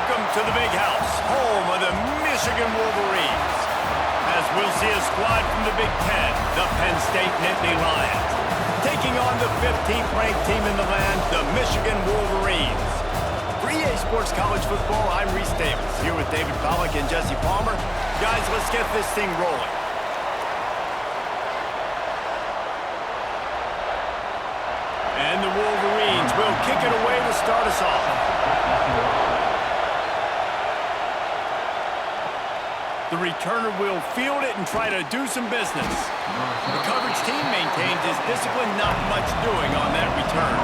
Welcome to the big house, home of the Michigan Wolverines. As we'll see a squad from the Big Ten, the Penn State Nittany Lions, taking on the 15th ranked team in the land, the Michigan Wolverines. For EA Sports College Football, I'm Reese Davis, here with David Pollack and Jesse Palmer. Guys, let's get this thing rolling. And the Wolverines will kick it away to start us off. The returner will field it and try to do some business. The coverage team maintains his discipline, not much doing on that return.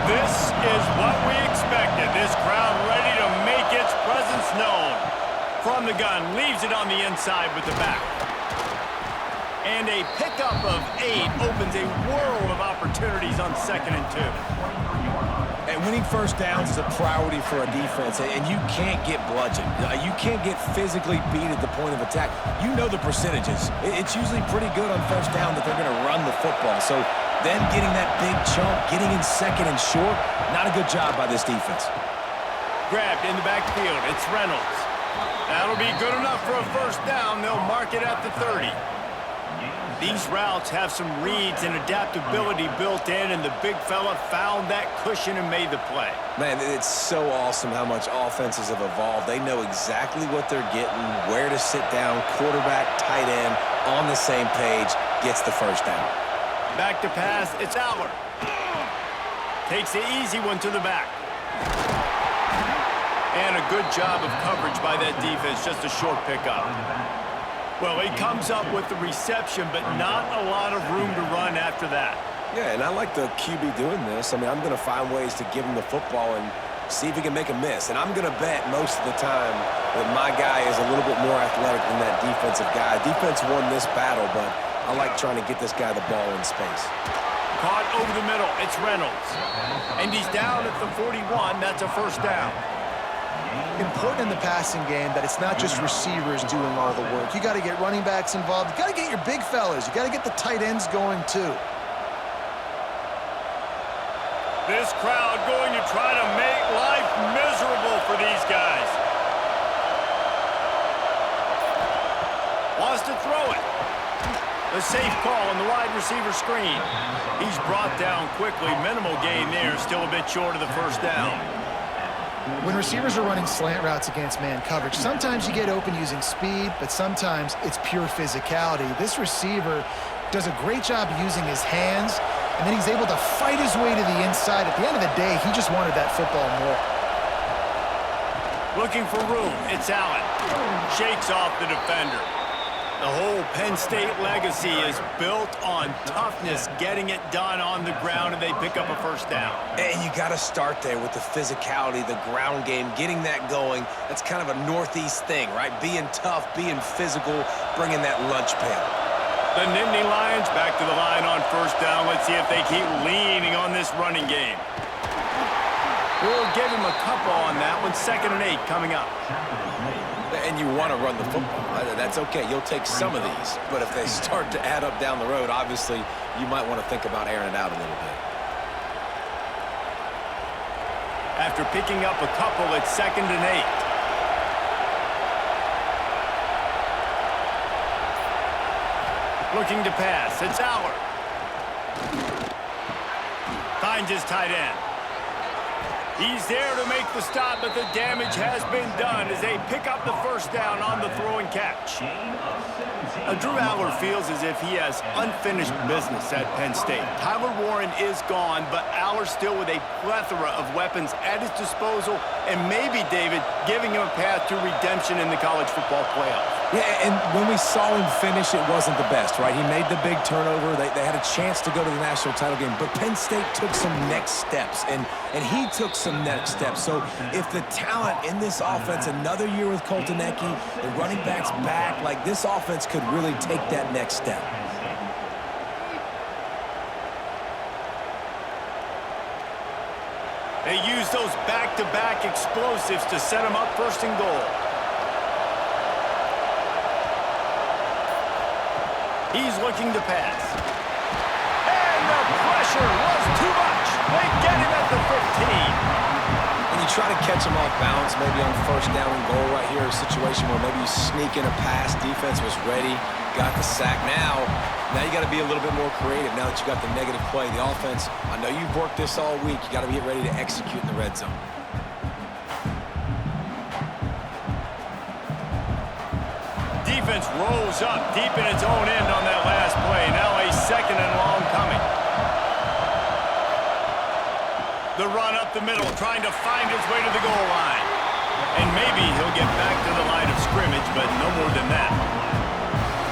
This is what we expected. This crowd ready to make its presence known. From the gun, leaves it on the inside with the back. And a pickup of 8 opens a world of opportunities on 2nd and 2. And winning first downs is a priority for a defense, and you can't get bludgeoned. You can't get physically beat at the point of attack. You know the percentages. It's usually pretty good on first down that they're going to run the football. So them getting that big chunk, getting in 2nd and short, not a good job by this defense. Grabbed in the backfield. It's Reynolds. That'll be good enough for a first down. They'll mark it at the 30. These routes have some reads and adaptability built in, and the big fella found that cushion and made the play. Man, it's so awesome how much offenses have evolved. They know exactly what they're getting, where to sit down, quarterback, tight end, on the same page, gets the first down. Back to pass, it's Aller. Takes the easy one to the back. And a good job of coverage by that defense, just a short pickup. Well, he comes up with the reception, but not a lot of room to run after that. Yeah, and I like the QB doing this. I mean, I'm going to find ways to give him the football and see if he can make a miss. And I'm going to bet most of the time that my guy is a little bit more athletic than that defensive guy. Defense won this battle, but I like trying to get this guy the ball in space. Caught over the middle. It's Reynolds. And he's down at the 41. That's a first down. Important in the passing game that it's not just receivers doing all the work. You got to get running backs involved. You got to get your big fellas. You got to get the tight ends going too. This crowd going to try to make life miserable for these guys. Wants to throw it. A safe call on the wide receiver screen. He's brought down quickly. Minimal gain there. Still a bit short of the first down. When receivers are running slant routes against man coverage, sometimes you get open using speed, but sometimes it's pure physicality. This receiver does a great job using his hands, and then he's able to fight his way to the inside. At the end of the day, he just wanted that football more. Looking for room. It's Allen. Shakes off the defender. The whole Penn State legacy is built on toughness, getting it done on the ground, and they pick up a first down. And you got to start there with the physicality, the ground game, getting that going. That's kind of a Northeast thing, right? Being tough, being physical, bringing that lunch pail. The Nittany Lions back to the line on first down. Let's see if they keep leaning on this running game. We'll give him a couple on that one. 2nd and 8 coming up. And you want to run the football. That's okay. You'll take some of these. But if they start to add up down the road, obviously, you might want to think about airing it out a little bit. After picking up a couple, it's 2nd and 8. Looking to pass. It's Aller. Finds his tight end. He's there to make the stop, but the damage has been done as they pick up the first down on the throw and catch. Drew Aller feels as if he has unfinished business at Penn State. Tyler Warren is gone, but Aller still with a plethora of weapons at his disposal, and maybe, David, giving him a path to redemption in the college football playoff. Yeah, and when we saw him finish, it wasn't the best, right? He made the big turnover. They had a chance to go to the national title game, but Penn State took some next steps, and he took some next steps. So if the talent in this offense, another year with Colton Ecke, the running backs back, like this offense could really take that next step. They use those back-to-back explosives to set them up first and goal. He's looking to pass. And the pressure was too much. They get him at the 15. And you try to catch him off balance, maybe on first down and goal right here, a situation where maybe you sneak in a pass, defense was ready, got the sack. Now you got to be a little bit more creative now that you got the negative play. The offense, I know you've worked this all week. You got to get ready to execute in the red zone. Defense rolls up deep in its own end on that last play. Now a second and long coming. The run up the middle, trying to find his way to the goal line. And maybe he'll get back to the line of scrimmage, but no more than that.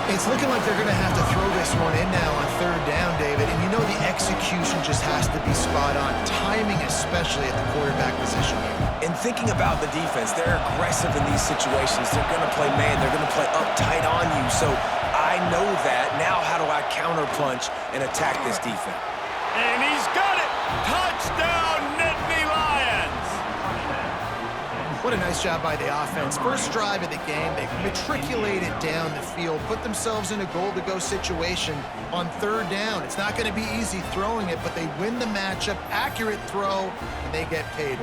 It's looking like they're going to have to throw this one in now on third down, David. And you know the execution just has to be spot on. Timing especially at the quarterback position here. And thinking about the defense, they're aggressive in these situations. They're going to play man. They're going to play up tight on you. So I know that. Now how do I counterpunch and attack this defense? And he's got it! Touchdown, Nittany Lions! What a nice job by the offense. First drive of the game, they matriculated down the field, put themselves in a goal-to-go situation on third down. It's not going to be easy throwing it, but they win the matchup, accurate throw, and they get paid.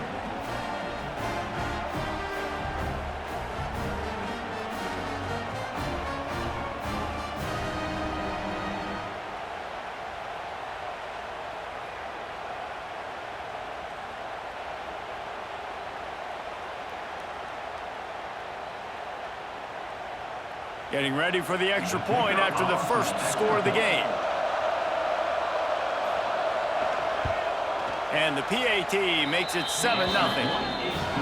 Getting ready for the extra point after the first score of the game. And the PAT makes it 7-0.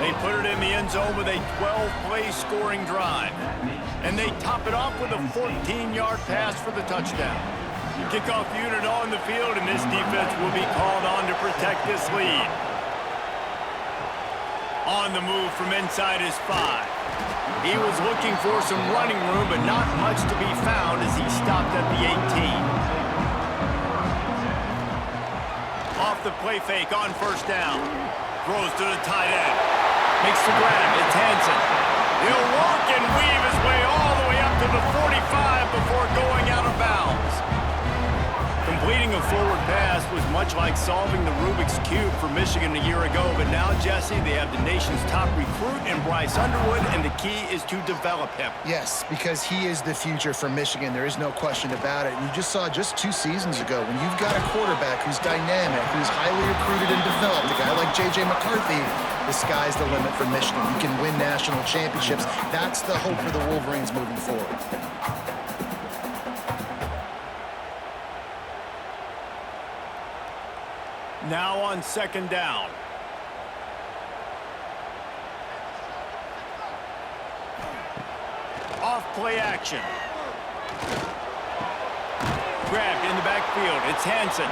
They put it in the end zone with a 12-play scoring drive. And they top it off with a 14-yard pass for the touchdown. Kickoff unit on the field, and this defense will be called on to protect this lead. On the move from inside his 5. He was looking for some running room, but not much to be found as he stopped at the 18. Off the play fake on first down. Throws to the tight end. Makes the grab. It's Hansen. He'll work and weave his way all the way up to the 45 before going out of bounds. Completing a forward pass was much like solving the Rubik's Cube for Michigan a year ago, but now, Jesse, they have the nation's top recruit in Bryce Underwood, and the key is to develop him. Yes, because he is the future for Michigan. There is no question about it. And you just saw just 2 seasons ago, when you've got a quarterback who's dynamic, who's highly recruited and developed, a guy like J.J. McCarthy, the sky's the limit for Michigan. You can win national championships. That's the hope for the Wolverines moving forward. Now on second down. Off play action. Grabbed in the backfield. It's Hansen.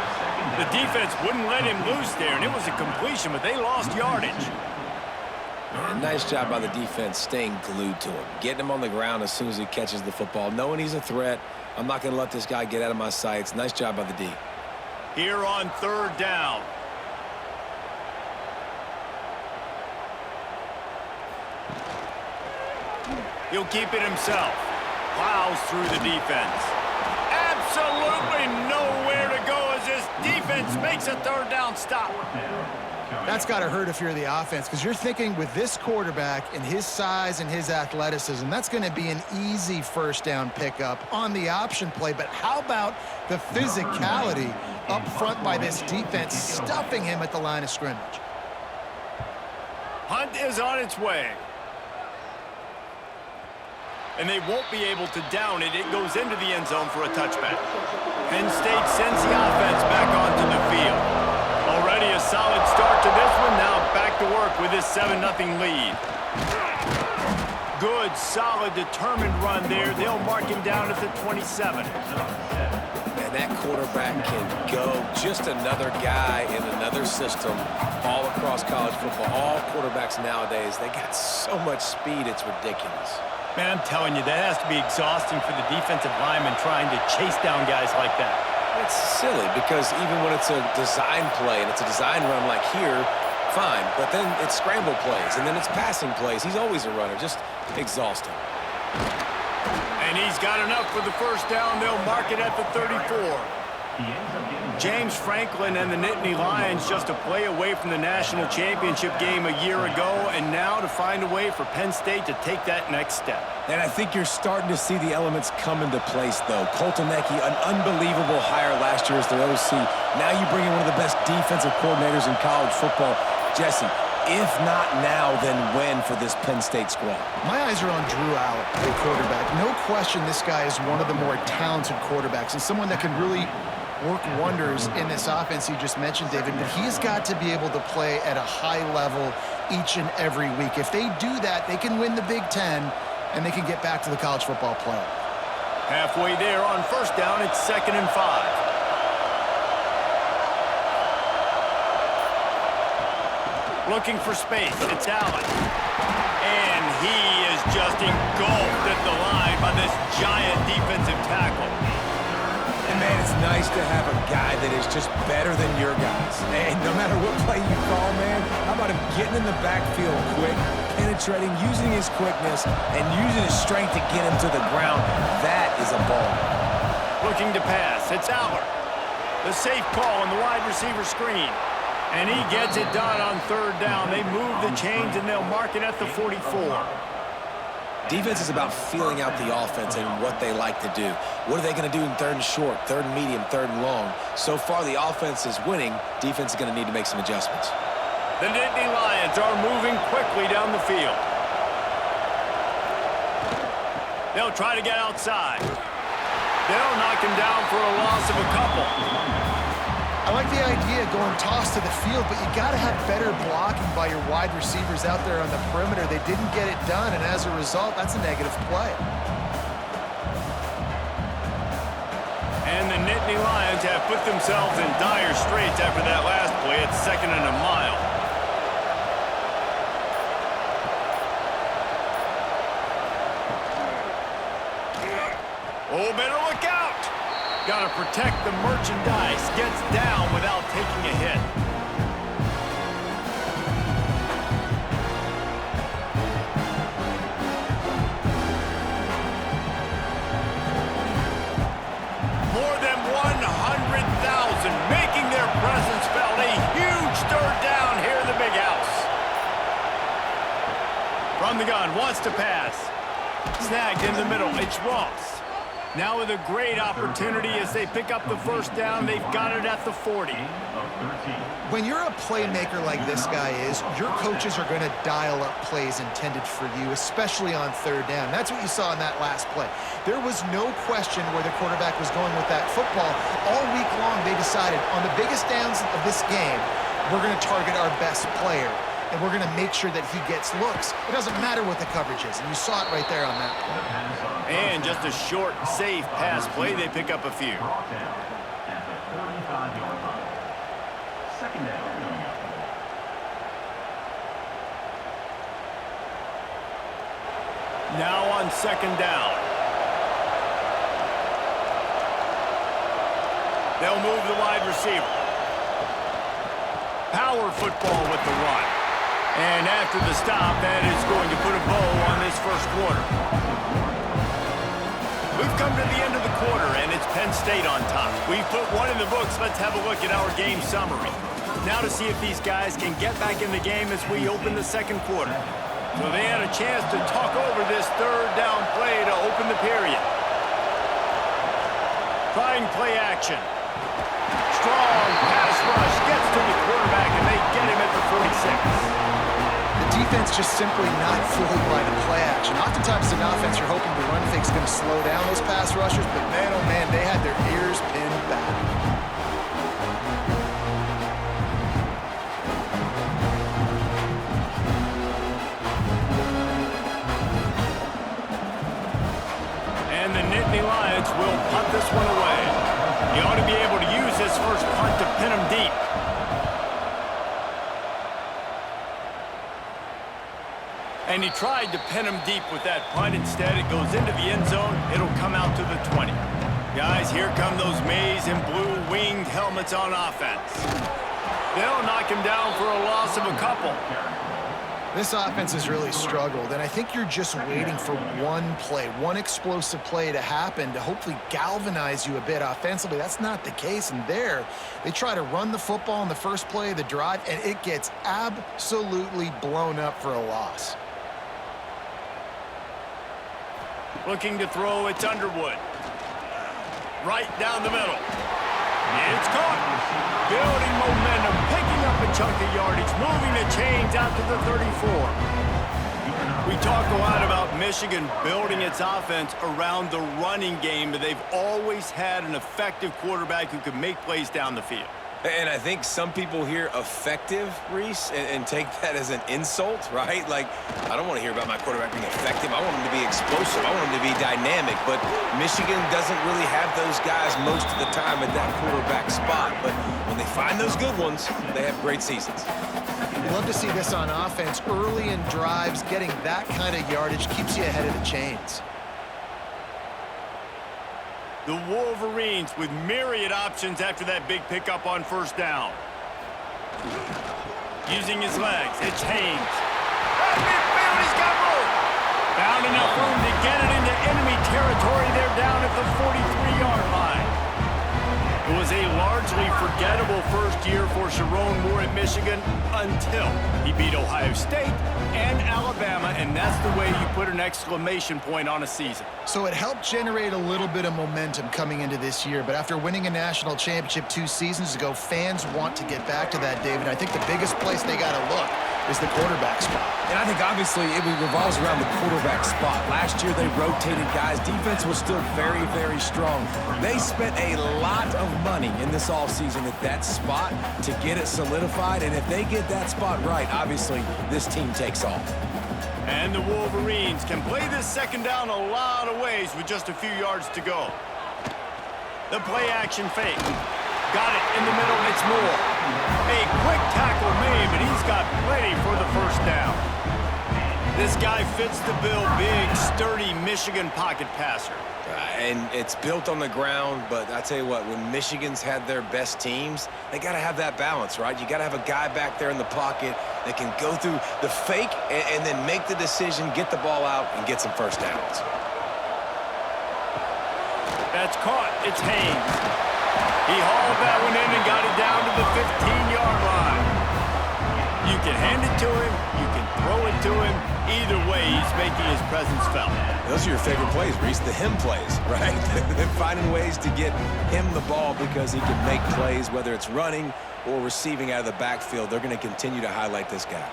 The defense wouldn't let him loose there, and it was a completion, but they lost yardage. And nice job by the defense staying glued to him. Getting him on the ground as soon as he catches the football. Knowing he's a threat. I'm not going to let this guy get out of my sights. Nice job by the D. Here on third down. He'll keep it himself. Plows through the defense. Absolutely nowhere to go as this defense makes a third down stop. That's got to hurt if you're the offense, because you're thinking with this quarterback and his size and his athleticism, that's going to be an easy first down pickup on the option play. But how about the physicality up front by this defense, stuffing him at the line of scrimmage? Hunt is on its way. And they won't be able to down it. It goes into the end zone for a touchback. Penn State sends the offense back onto the field. Already a solid start to this one. Now back to work with this 7-0 lead. Good, solid, determined run there. They'll mark him down at the 27. And that quarterback can go. Just another guy in another system all across college football. All quarterbacks nowadays, they got so much speed, it's ridiculous. Man, I'm telling you, that has to be exhausting for the defensive lineman trying to chase down guys like that. It's silly because even when it's a design play and it's a design run like here, fine. But then it's scramble plays and then it's passing plays. He's always a runner, just exhausting. And he's got enough for the first down. They'll mark it at the 34. James Franklin and the Nittany Lions just a play away from the national championship game a year ago, and now to find a way for Penn State to take that next step. And I think you're starting to see the elements come into place, though. Colton Necky, an unbelievable hire last year as their OC. Now you bring in one of the best defensive coordinators in college football. Jesse, if not now, then when for this Penn State squad? My eyes are on Drew Allen, the quarterback. No question this guy is one of the more talented quarterbacks and someone that can really work wonders in this offense you just mentioned, David, but he's got to be able to play at a high level each and every week. If they do that, they can win the Big Ten, and they can get back to the college football playoff. Halfway there on first down, it's 2nd and 5. Looking for space, it's Allen. And he is just engulfed at the line by this giant defensive tackle. And, man, it's nice to have a guy that is just better than your guys. And no matter what play you call, man, how about him getting in the backfield quick, penetrating, using his quickness, and using his strength to get him to the ground. That is a ball. Looking to pass, it's Allen. The safe call on the wide receiver screen. And he gets it done on 3rd down. They move the chains, and they'll mark it at the 44. Defense is about feeling out the offense and what they like to do. What are they going to do in 3rd and short, 3rd and medium, 3rd and long? So far, the offense is winning. Defense is going to need to make some adjustments. The Nittany Lions are moving quickly down the field. They'll try to get outside. They'll knock him down for a loss of a couple. I like the idea of going toss to the field, but you got to have better blocking by your wide receivers out there on the perimeter. They didn't get it done, and as a result, that's a negative play. And the Nittany Lions have put themselves in dire straits after that last play. It's 2nd and a mile. Oh, better look out! Got to protect the merchandise. Gets down without taking a hit. More than 100,000 making their presence felt. A huge 3rd down here in the big house. From the gun, wants to pass. Snagged in the middle. It's Ross. Now with a great opportunity as they pick up the 1st down. They've got it at the 40. When you're a playmaker like this guy is, your coaches are going to dial up plays intended for you, especially on 3rd down. That's what you saw in that last play. There was no question where the quarterback was going with that football. All week long, they decided on the biggest downs of this game, we're going to target our best player, and we're going to make sure that he gets looks. It doesn't matter what the coverage is, and you saw it right there on that play. And just a short, safe pass play. They pick up a few. Now on 2nd down. They'll move the wide receiver. Power football with the run. And after the stop, that is going to put a bow on this 1st quarter. We've come to the end of the quarter, and it's Penn State on top. We've put one in the books. Let's have a look at our game summary. Now to see if these guys can get back in the game as we open the 2nd quarter. So they had a chance to talk over this 3rd down play to open the period. Trying play action. Strong pass rush gets to the quarterback, and they get him at the 46. The defense just simply not fooled by the play action. Oftentimes in offense, you're hoping the run fake's going to slow down those pass rushers, but man, oh man, they had their ears pinned back. And the Nittany Lions will punt this one away. You ought to be able to use this first punt to pin them deep. And he tried to pin him deep with that punt. Instead, it goes into the end zone. It'll come out to the 20. Guys, here come those maize and blue winged helmets on offense. They'll knock him down for a loss of a couple. This offense has really struggled, and I think you're just waiting for one play, one explosive play to happen to hopefully galvanize you a bit offensively. That's not the case, and there, they try to run the football in the first play of the drive, and it gets absolutely blown up for a loss. Looking to throw, it's Underwood. Right down the middle. It's caught. Building momentum, picking up a chunk of yardage, moving the chains out to the 34. We talk a lot about Michigan building its offense around the running game, but they've always had an effective quarterback who can make plays down the field. And I think some people hear effective, Reese, and take that as an insult, right? Like, I don't want to hear about my quarterback being effective. I want him to be explosive. I want him to be dynamic. But Michigan doesn't really have those guys most of the time at that quarterback spot. But when they find those good ones, they have great seasons. You love to see this on offense. Early in drives, getting that kind of yardage keeps you ahead of the chains. The Wolverines with myriad options after that big pickup on first down. Using his legs, it's Haynes. He's got room. Found enough room to get it into enemy territory. They're down at the 43-yard line. It was a largely forgettable first year for Sharon Moore at Michigan until he beat Ohio State and Alabama, and that's the way you put an exclamation point on a season. So it helped generate a little bit of momentum coming into this year, but after winning a national championship 2 seasons ago, fans want to get back to that, David. I think the biggest place they got to look is the quarterback spot. And I think obviously it revolves around the quarterback spot. Last year they rotated guys. Defense was still very, very strong. They spent a lot of money in this offseason at that spot to get it solidified, and if they get that spot right, obviously this team takes off. And the Wolverines can play this second down a lot of ways with just a few yards to go. The play action fake. Got it in the middle, it's Moore. A quick tackle made, but he's got plenty for the first down. This guy fits the bill, big, sturdy Michigan pocket passer. And it's built on the ground, but I tell you what, when Michigan's had their best teams, they got to have that balance, right? You got to have a guy back there in the pocket that can go through the fake and then make the decision, get the ball out, and get some first downs. That's caught. It's Haynes. He hauled that one in and got it down to the 15-yard line. You can hand it to him. You can throw it to him. Either way, he's making his presence felt. Those are your favorite plays, Reese, the him plays, right? They're finding ways to get him the ball because he can make plays, whether it's running or receiving out of the backfield. They're going to continue to highlight this guy.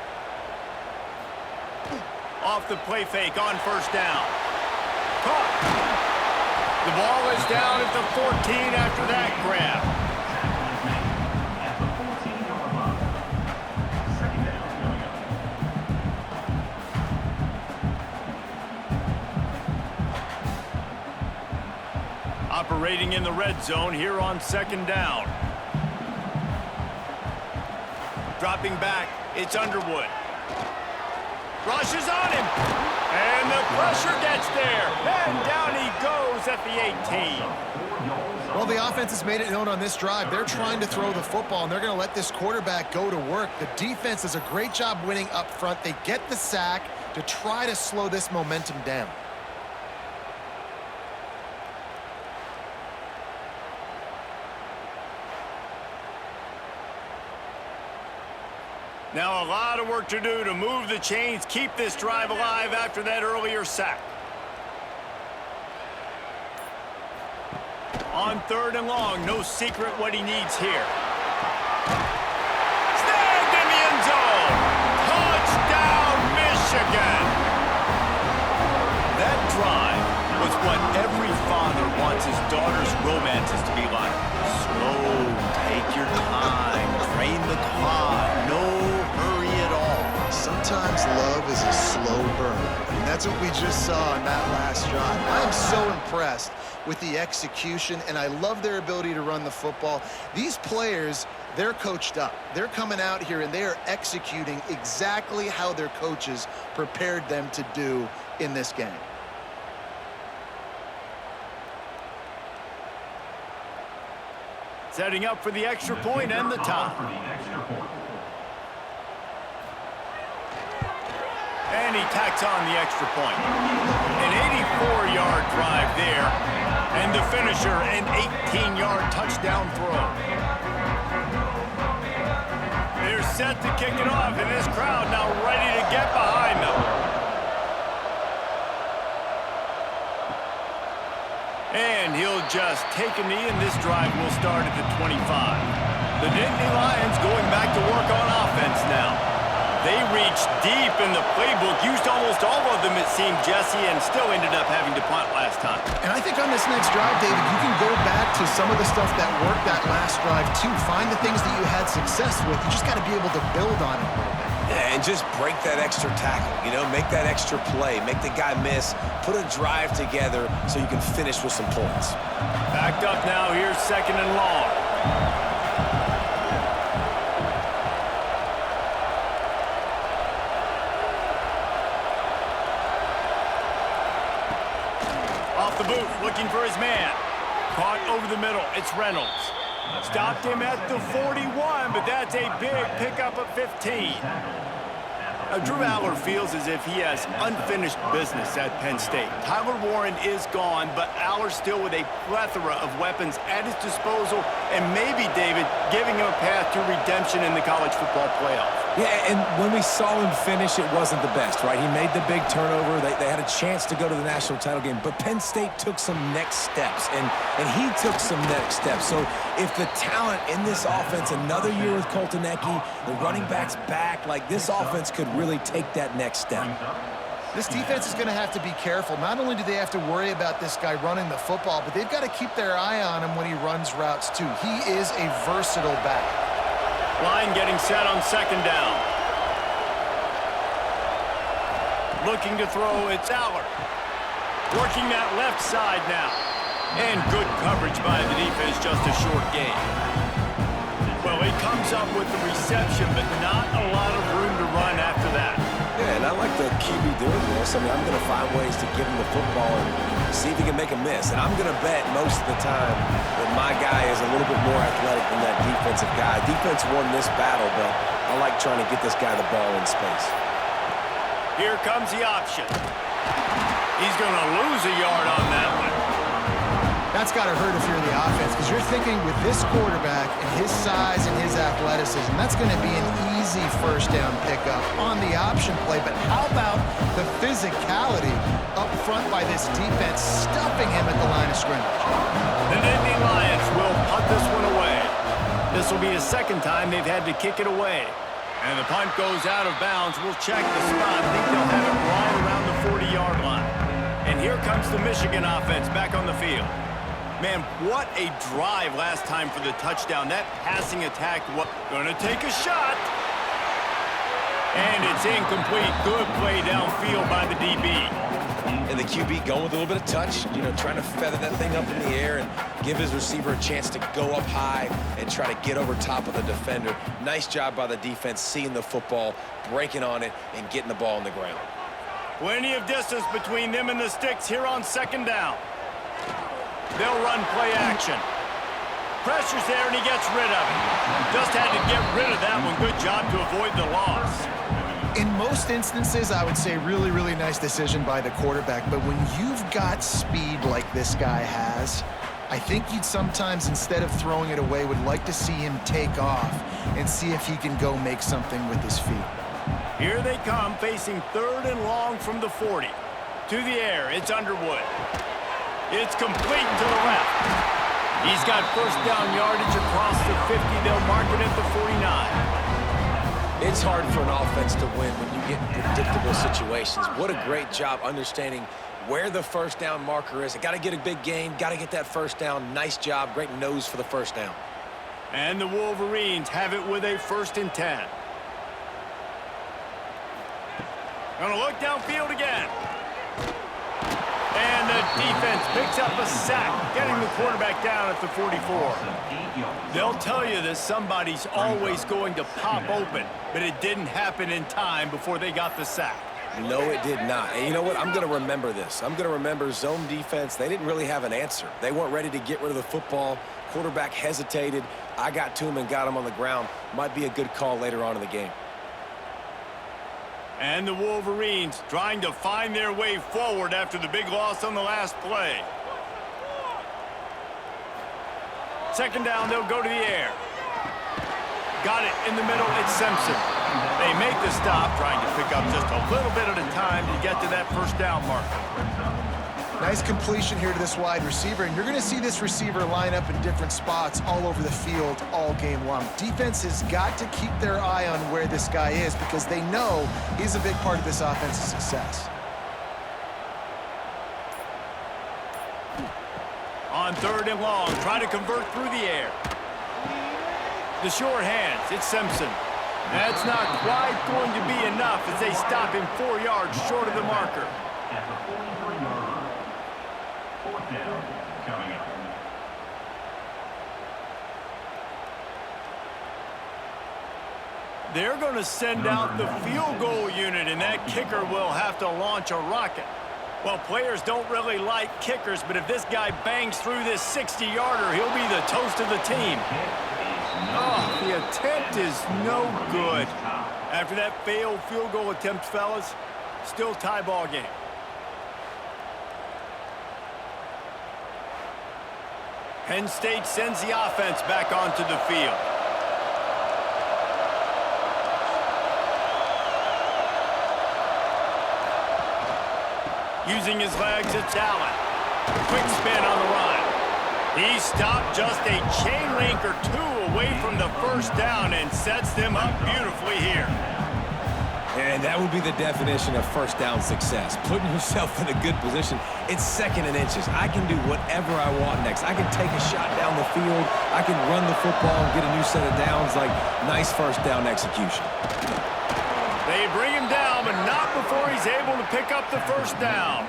Off the play fake on first down. Caught. The ball is down at the 14 after that grab. Operating in the red zone here on second down. Dropping back, it's Underwood. Rushes on him. And the pressure gets there. And down he goes at the 18. Well, the offense has made it known on this drive. They're trying to throw the football, and they're going to let this quarterback go to work. The defense does a great job winning up front. They get the sack to try to slow this momentum down. Now a lot of work to do to move the chains, keep this drive alive after that earlier sack. On third and long, no secret what he needs here. Snagged in the end zone. Touchdown, Michigan. That drive was what every father wants his daughter's romances to be like. Slow, take your time, train the clock, no hurry at all. Sometimes love is a slow burn, and that's what we just saw in that last drive. I am so impressed with the execution, and I love their ability to run the football. These players, they're coached up. They're coming out here, and they are executing exactly how their coaches prepared them to do in this game. Setting up for the extra point and the tie. And he tacks on the extra point. An 84-yard drive there. And the finisher, an 18-yard touchdown throw. They're set to kick it off, and this crowd now ready to get behind them. And he'll just take a knee, and this drive will start at the 25. The Nittany Lions going back to work on offense now. They reached deep in the playbook, used almost all of them, it seemed, Jesse, and still ended up having to punt last time. And I think on this next drive, David, you can go back to some of the stuff that worked that last drive, too. Find the things that you had success with. You just got to be able to build on it a little bit. Yeah, and just break that extra tackle, you know, make that extra play, make the guy miss, put a drive together so you can finish with some points. Backed up now, here's 2nd and long. Off the boot, looking for his man. Caught over the middle, it's Reynolds. Stopped him at the 41, but that's a big pickup of 15. Now, Drew Aller feels as if he has unfinished business at Penn State. Tyler Warren is gone, but Aller still with a plethora of weapons at his disposal, and maybe, David, giving him a path to redemption in the college football playoff. Yeah, and when we saw him finish, it wasn't the best, right? He made the big turnover. They had a chance to go to the national title game, but Penn State took some next steps, and he took some next steps. So if the talent in this offense, another year with Colton Ecke, the running back's back, like this offense could really take that next step. This defense is going to have to be careful. Not only do they have to worry about this guy running the football, but they've got to keep their eye on him when he runs routes, too. He is a versatile back. Line getting set on 2nd down. Looking to throw, it's Aller. Working that left side now. And good coverage by the defense, just a short gain. Well, he comes up with the reception, but not a lot of room to run after that. Yeah, and I like the QB doing this. I mean, I'm going to find ways to give him the football and see if he can make a miss. And I'm going to bet most of the time that my guy is a little bit more athletic than that defensive guy. Defense won this battle, but I like trying to get this guy the ball in space. Here comes the option. He's going to lose a yard on that one. That's got to hurt if you're the offense, because you're thinking with this quarterback and his size and his athleticism, that's going to be an easy 1st down pickup on the option play. But how about the physicality up front by this defense, stuffing him at the line of scrimmage? The Nittany Lions will punt this one away. This will be the 2nd time they've had to kick it away. And the punt goes out of bounds. We'll check the spot. I think they'll have it right around the 40-yard line. And here comes the Michigan offense back on the field. Man, what a drive last time for the touchdown. That passing attack was going to take a shot. And it's incomplete. Good play downfield by the DB. And the QB going with a little bit of touch, you know, trying to feather that thing up in the air and give his receiver a chance to go up high and try to get over top of the defender. Nice job by the defense, seeing the football, breaking on it, and getting the ball on the ground. Plenty of distance between them and the sticks here on 2nd down. They'll run play action. Pressure's there, and he gets rid of it. Just had to get rid of that one. Good job to avoid the loss. In most instances, I would say really, really nice decision by the quarterback. But when you've got speed like this guy has, I think you'd sometimes, instead of throwing it away, would like to see him take off and see if he can go make something with his feet. Here they come, facing 3rd and long from the 40. To the air, it's Underwood. It's complete to the left. He's got 1st down yardage across the 50. They'll mark it at the 49. It's hard for an offense to win when you get in predictable situations. What a great job understanding where the 1st down marker is. Got to get a big gain, got to get that 1st down. Nice job, great nose for the 1st down. And the Wolverines have it with a 1st and 10. Gonna look downfield again. And the defense picks up a sack, getting the quarterback down at the 44. They'll tell you that somebody's always going to pop open, but it didn't happen in time before they got the sack. No, it did not. And you know what? I'm going to remember this. I'm going to remember zone defense. They didn't really have an answer. They weren't ready to get rid of the football. Quarterback hesitated. I got to him and got him on the ground. Might be a good call later on in the game. And the Wolverines trying to find their way forward after the big loss on the last play. Second down, they'll go to the air. Got it in the middle, it's Simpson. They make the stop, trying to pick up just a little bit at a time to get to that first down marker. Nice completion here to this wide receiver, and you're going to see this receiver line up in different spots all over the field all game long. Defense has got to keep their eye on where this guy is because they know he's a big part of this offense's success. On third and long, try to convert through the air. The short hands, it's Simpson. That's not quite going to be enough as they stop him 4 yards short of the marker. They're going to send out the field goal unit, and that kicker will have to launch a rocket. Well, players don't really like kickers, but if this guy bangs through this 60-yarder, he'll be the toast of the team. Oh, the attempt is no good. After that failed field goal attempt, fellas, still tie ball game. Penn State sends the offense back onto the field. Using his legs, it's Allen. Quick spin on the run. He stopped just a chain link or two away from the first down and sets them up beautifully here. And that would be the definition of first down success. Putting yourself in a good position. It's second and inches. I can do whatever I want next. I can take a shot down the field. I can run the football and get a new set of downs. Like, nice first down execution. They bring him down, but not before he's able to pick up the first down.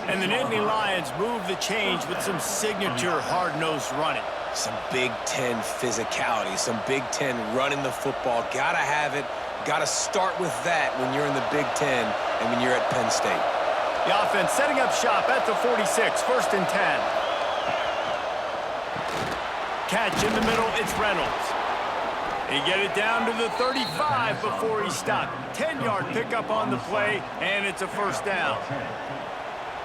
And the Nittany Lions move the change with some signature hard-nosed running. Some Big Ten physicality, some Big Ten running the football. Gotta have it. Gotta start with that when you're in the Big Ten and when you're at Penn State. The offense setting up shop at the 46, first and 10. Catch in the middle, it's Reynolds. They get it down to the 35 before he stopped. 10-yard pickup on the play, and it's a first down.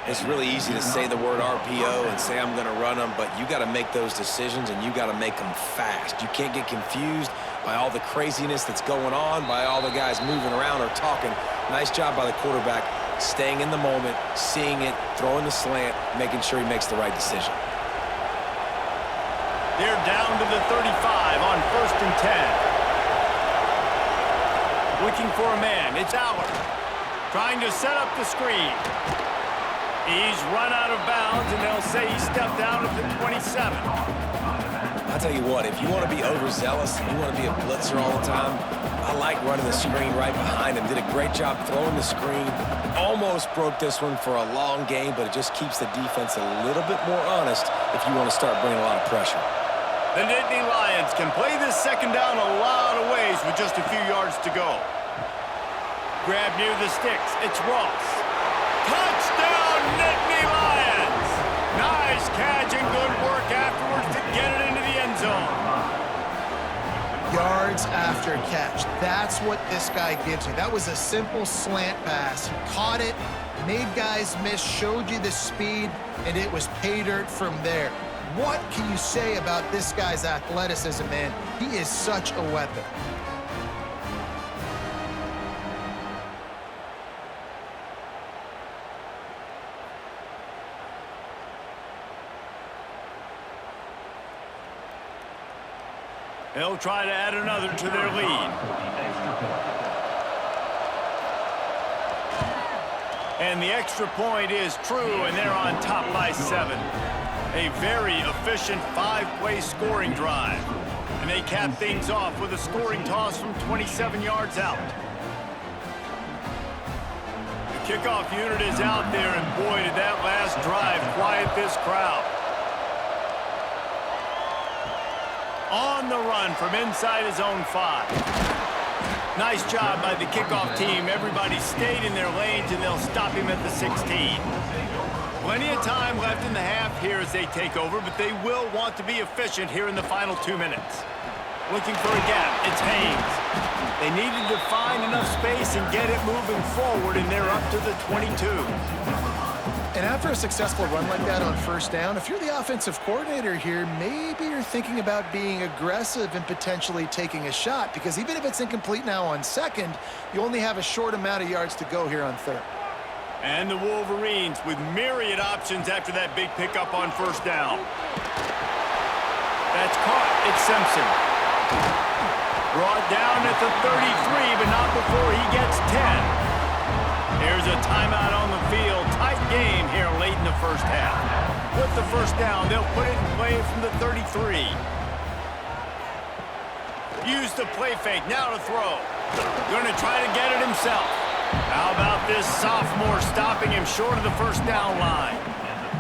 It's really easy to say the word RPO and say I'm going to run them, but you got to make those decisions and you got to make them fast. You can't get confused by all the craziness that's going on, by all the guys moving around or talking. Nice job by the quarterback, staying in the moment, seeing it, throwing the slant, making sure he makes the right decision. They're down to the 35 on first and 10. Looking for a man, it's Allen. Trying to set up the screen. He's run out of bounds, and they'll say he stepped out of the 27. I'll tell you what, if you want to be overzealous and you want to be a blitzer all the time, I like running the screen right behind him. Did a great job throwing the screen. Almost broke this one for a long game, but it just keeps the defense a little bit more honest if you want to start bringing a lot of pressure. The Nittany Lions can play this second down a lot of ways with just a few yards to go. Grab near the sticks. It's Ross. Touchdown, Nittany Lions! Nice catch and good work afterwards to get it into the end zone. Yards after catch. That's what this guy gives you. That was a simple slant pass. He caught it, made guys miss, showed you the speed, and it was pay dirt from there. What can you say about this guy's athleticism, man? He is such a weapon. They'll try to add another to their lead. And the extra point is true, and they're on top by 7. A very efficient 5-play scoring drive. And they cap things off with a scoring toss from 27 yards out. The kickoff unit is out there, and boy, did that last drive quiet this crowd. On the run from inside his own 5. Nice job by the kickoff team. Everybody stayed in their lanes, and they'll stop him at the 16. Plenty of time left in the half here as they take over, but they will want to be efficient here in the final 2 minutes. Looking for a gap, it's Haynes. They needed to find enough space and get it moving forward, and they're up to the 22. And after a successful run like that on first down, if you're the offensive coordinator here, maybe you're thinking about being aggressive and potentially taking a shot, because even if it's incomplete now on second, you only have a short amount of yards to go here on third. And the Wolverines with myriad options after that big pickup on first down. That's caught. It's Simpson. Brought down at the 33, but not before he gets 10. There's a timeout on the field. Tight game here late in the first half. With the first down, they'll put it in play from the 33. Use the play fake. Now to throw. Going to try to get it himself. How about this sophomore stopping him short of the first down line?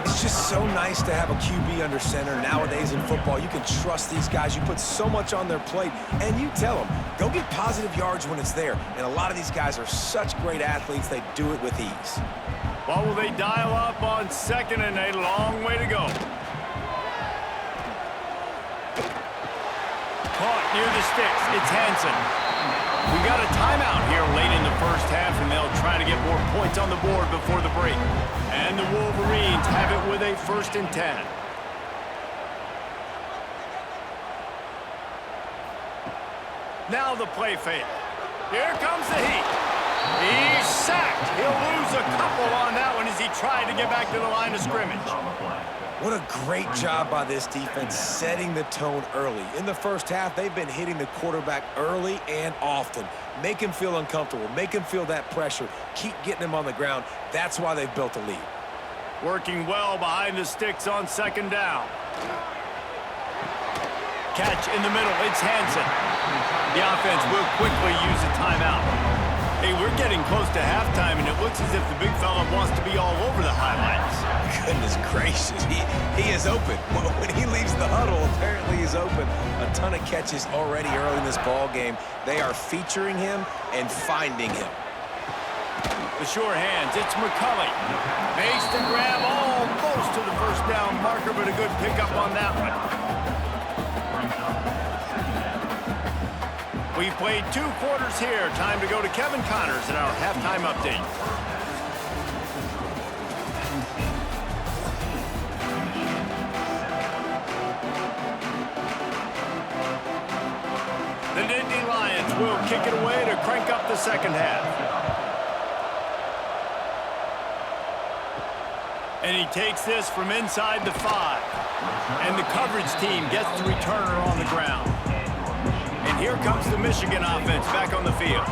It's just so nice to have a QB under center nowadays in football. You can trust these guys. You put so much on their plate, and you tell them, go get positive yards when it's there. And a lot of these guys are such great athletes, they do it with ease. Well, will they dial up on second and a long way to go? Caught near the sticks. It's Hansen. We got a timeout here late in the first half, and they'll try to get more points on the board before the break. And the Wolverines have it with a 1st and 10. Now the play fake. Here comes the heat. He's sacked. He'll lose a couple on that one as he tried to get back to the line of scrimmage. What a great job by this defense setting the tone early. In the first half, they've been hitting the quarterback early and often. Make him feel uncomfortable. Make him feel that pressure. Keep getting him on the ground. That's why they've built a lead. Working well behind the sticks on second down. Catch in the middle. It's Hansen. The offense will quickly use a timeout. Hey, we're getting close to halftime, and it looks as if the big fella wants to be all over the highlights. Goodness gracious, he is open. When he leaves the huddle, apparently he's open. A ton of catches already early in this ball game. They are featuring him and finding him. The sure hands, it's McCulley. Makes the grab almost to the first down marker, but a good pickup on that one. We've played 2 quarters here. Time to go to Kevin Connors in our halftime update. The Nittany Lions will kick it away to crank up the second half. And he takes this from inside the 5. And the coverage team gets the returner on the ground. And here comes the Michigan offense back on the field.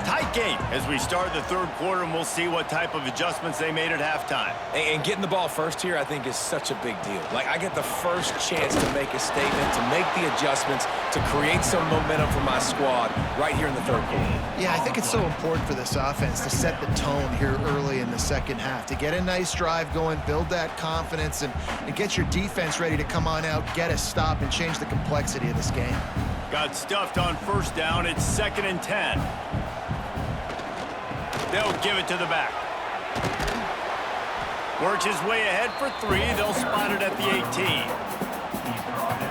Tight game as we start the third quarter, and we'll see what type of adjustments they made at halftime. And getting the ball first here, I think, is such a big deal. Like, I get the first chance to make a statement, to make the adjustments, to create some momentum for my squad right here in the third quarter. Yeah, I think it's so important for this offense to set the tone here early in the second half, to get a nice drive going, build that confidence, and get your defense ready to come on out, get a stop, and change the complexity of this game. Got stuffed on first down. It's 2nd and 10. They'll give it to the back. Works his way ahead for 3. They'll spot it at the 18.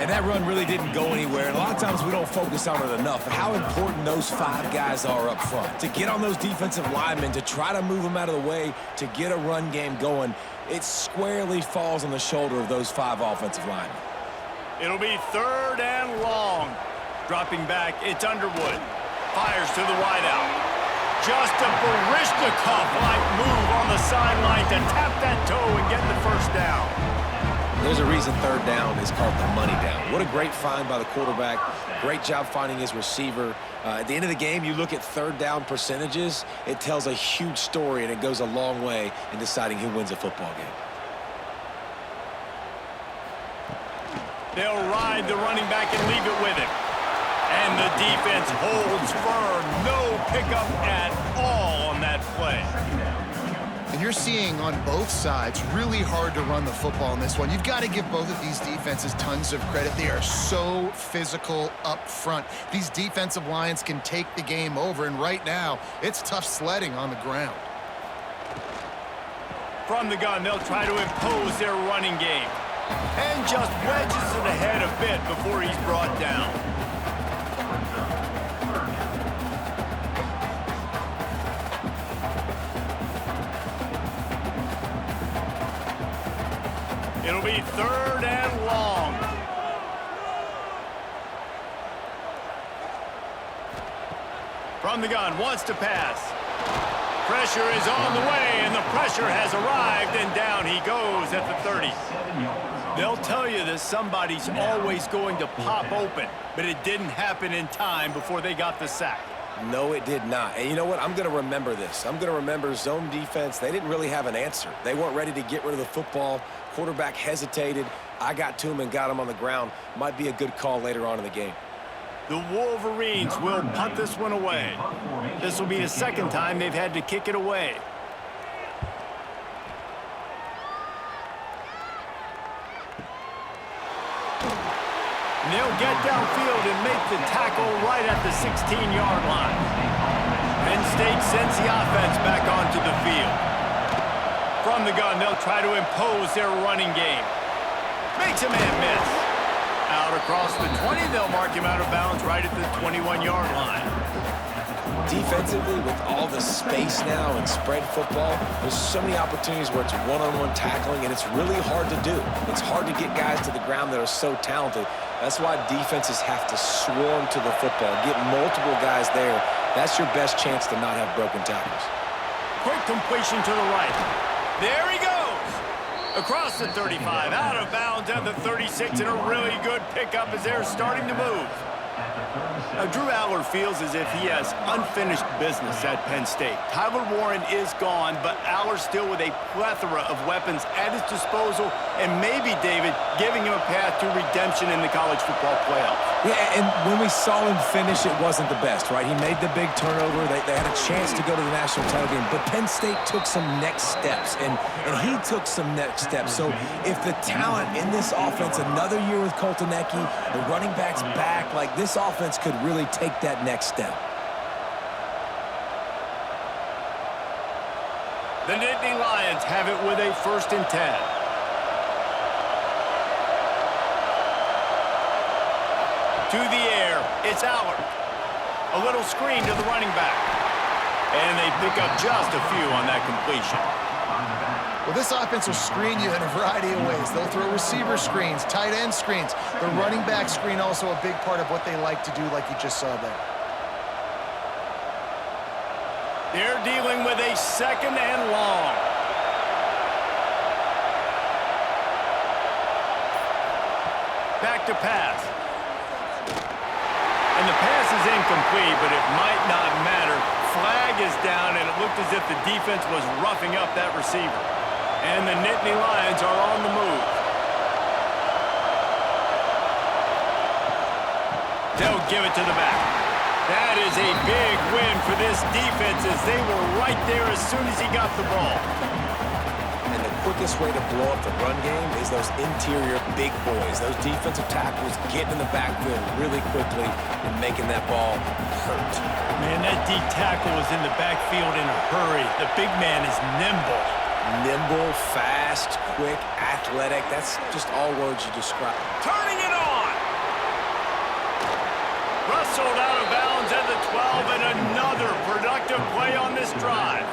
And that run really didn't go anywhere. And a lot of times we don't focus on it enough. How important those 5 guys are up front. To get on those defensive linemen, to try to move them out of the way, to get a run game going, it squarely falls on the shoulder of those 5 offensive linemen. It'll be 3rd and long. Dropping back, it's Underwood. Fires to the wideout. Just a Barishnikov-like move on the sideline to tap that toe and get the first down. There's a reason 3rd down is called the money down. What a great find by the quarterback. Great job finding his receiver. At the end of the game, you look at 3rd down percentages. It tells a huge story, and it goes a long way in deciding who wins a football game. They'll ride the running back and leave it with him. And the defense holds firm. No pickup at all on that play. And you're seeing on both sides really hard to run the football in this one. You've got to give both of these defenses tons of credit. They are so physical up front. These defensive lines can take the game over, and right now, it's tough sledding on the ground. From the gun, they'll try to impose their running game. And just wedges it ahead a bit before he's brought down. It'll be 3rd and long. From the gun, wants to pass. Pressure is on the way, and the pressure has arrived, and down he goes at the 30. They'll tell you that somebody's always going to pop open, but it didn't happen in time before they got the sack. No, it did not. And you know what? I'm going to remember this. I'm going to remember zone defense. They didn't really have an answer. They weren't ready to get rid of the football. Quarterback hesitated. I got to him and got him on the ground. Might be a good call later on in the game. The Wolverines will punt this one away. This will be the 2nd time they've had to kick it away. And they'll get downfield and make the tackle right at the 16-yard line. Penn State sends the offense back onto the field. From the gun, they'll try to impose their running game. Makes a man miss. Out across the 20, they'll mark him out of bounds right at the 21-yard line. Defensively, with all the space now and spread football, there's so many opportunities where it's one-on-one tackling, and it's really hard to do. It's hard to get guys to the ground that are so talented. That's why defenses have to swarm to the football, get multiple guys there. That's your best chance to not have broken tackles. Quick completion to the right. There he goes. Across the 35, out of bounds at the 36, and a really good pickup as they're starting to move. Now, Drew Aller feels as if he has unfinished business at Penn State. Tyler Warren is gone, but Aller still with a plethora of weapons at his disposal, and maybe, David, giving him a path to redemption in the college football playoff. Yeah, and when we saw him finish, it wasn't the best, right? He made the big turnover. They had a chance to go to the national title game, but Penn State took some next steps, and he took some next steps. So if the talent in this offense, another year with Coltonecki, the running back's back, like this offense could really take that next step. The Nittany Lions have it with a 1st and 10. To the air, it's Aller. A little screen to the running back. And they pick up just a few on that completion. Well, this offense will screen you in a variety of ways. They'll throw receiver screens, tight end screens. The running back screen also a big part of what they like to do, like you just saw there. They're dealing with a 2nd and long. Back to pass. And the pass is incomplete, but it might not matter. Flag is down, and it looked as if the defense was roughing up that receiver. And the Nittany Lions are on the move. They'll give it to the back. That is a big win for this defense as they were right there as soon as he got the ball. And the quickest way to blow up the run game is those interior big boys, those defensive tackles getting in the backfield really quickly and making that ball hurt. Man, that D tackle is in the backfield in a hurry. The big man is nimble. Nimble, fast, quick, athletic. That's just all words you describe. Turning it on. Rustled out of bounds at the 12, and another productive play on this drive.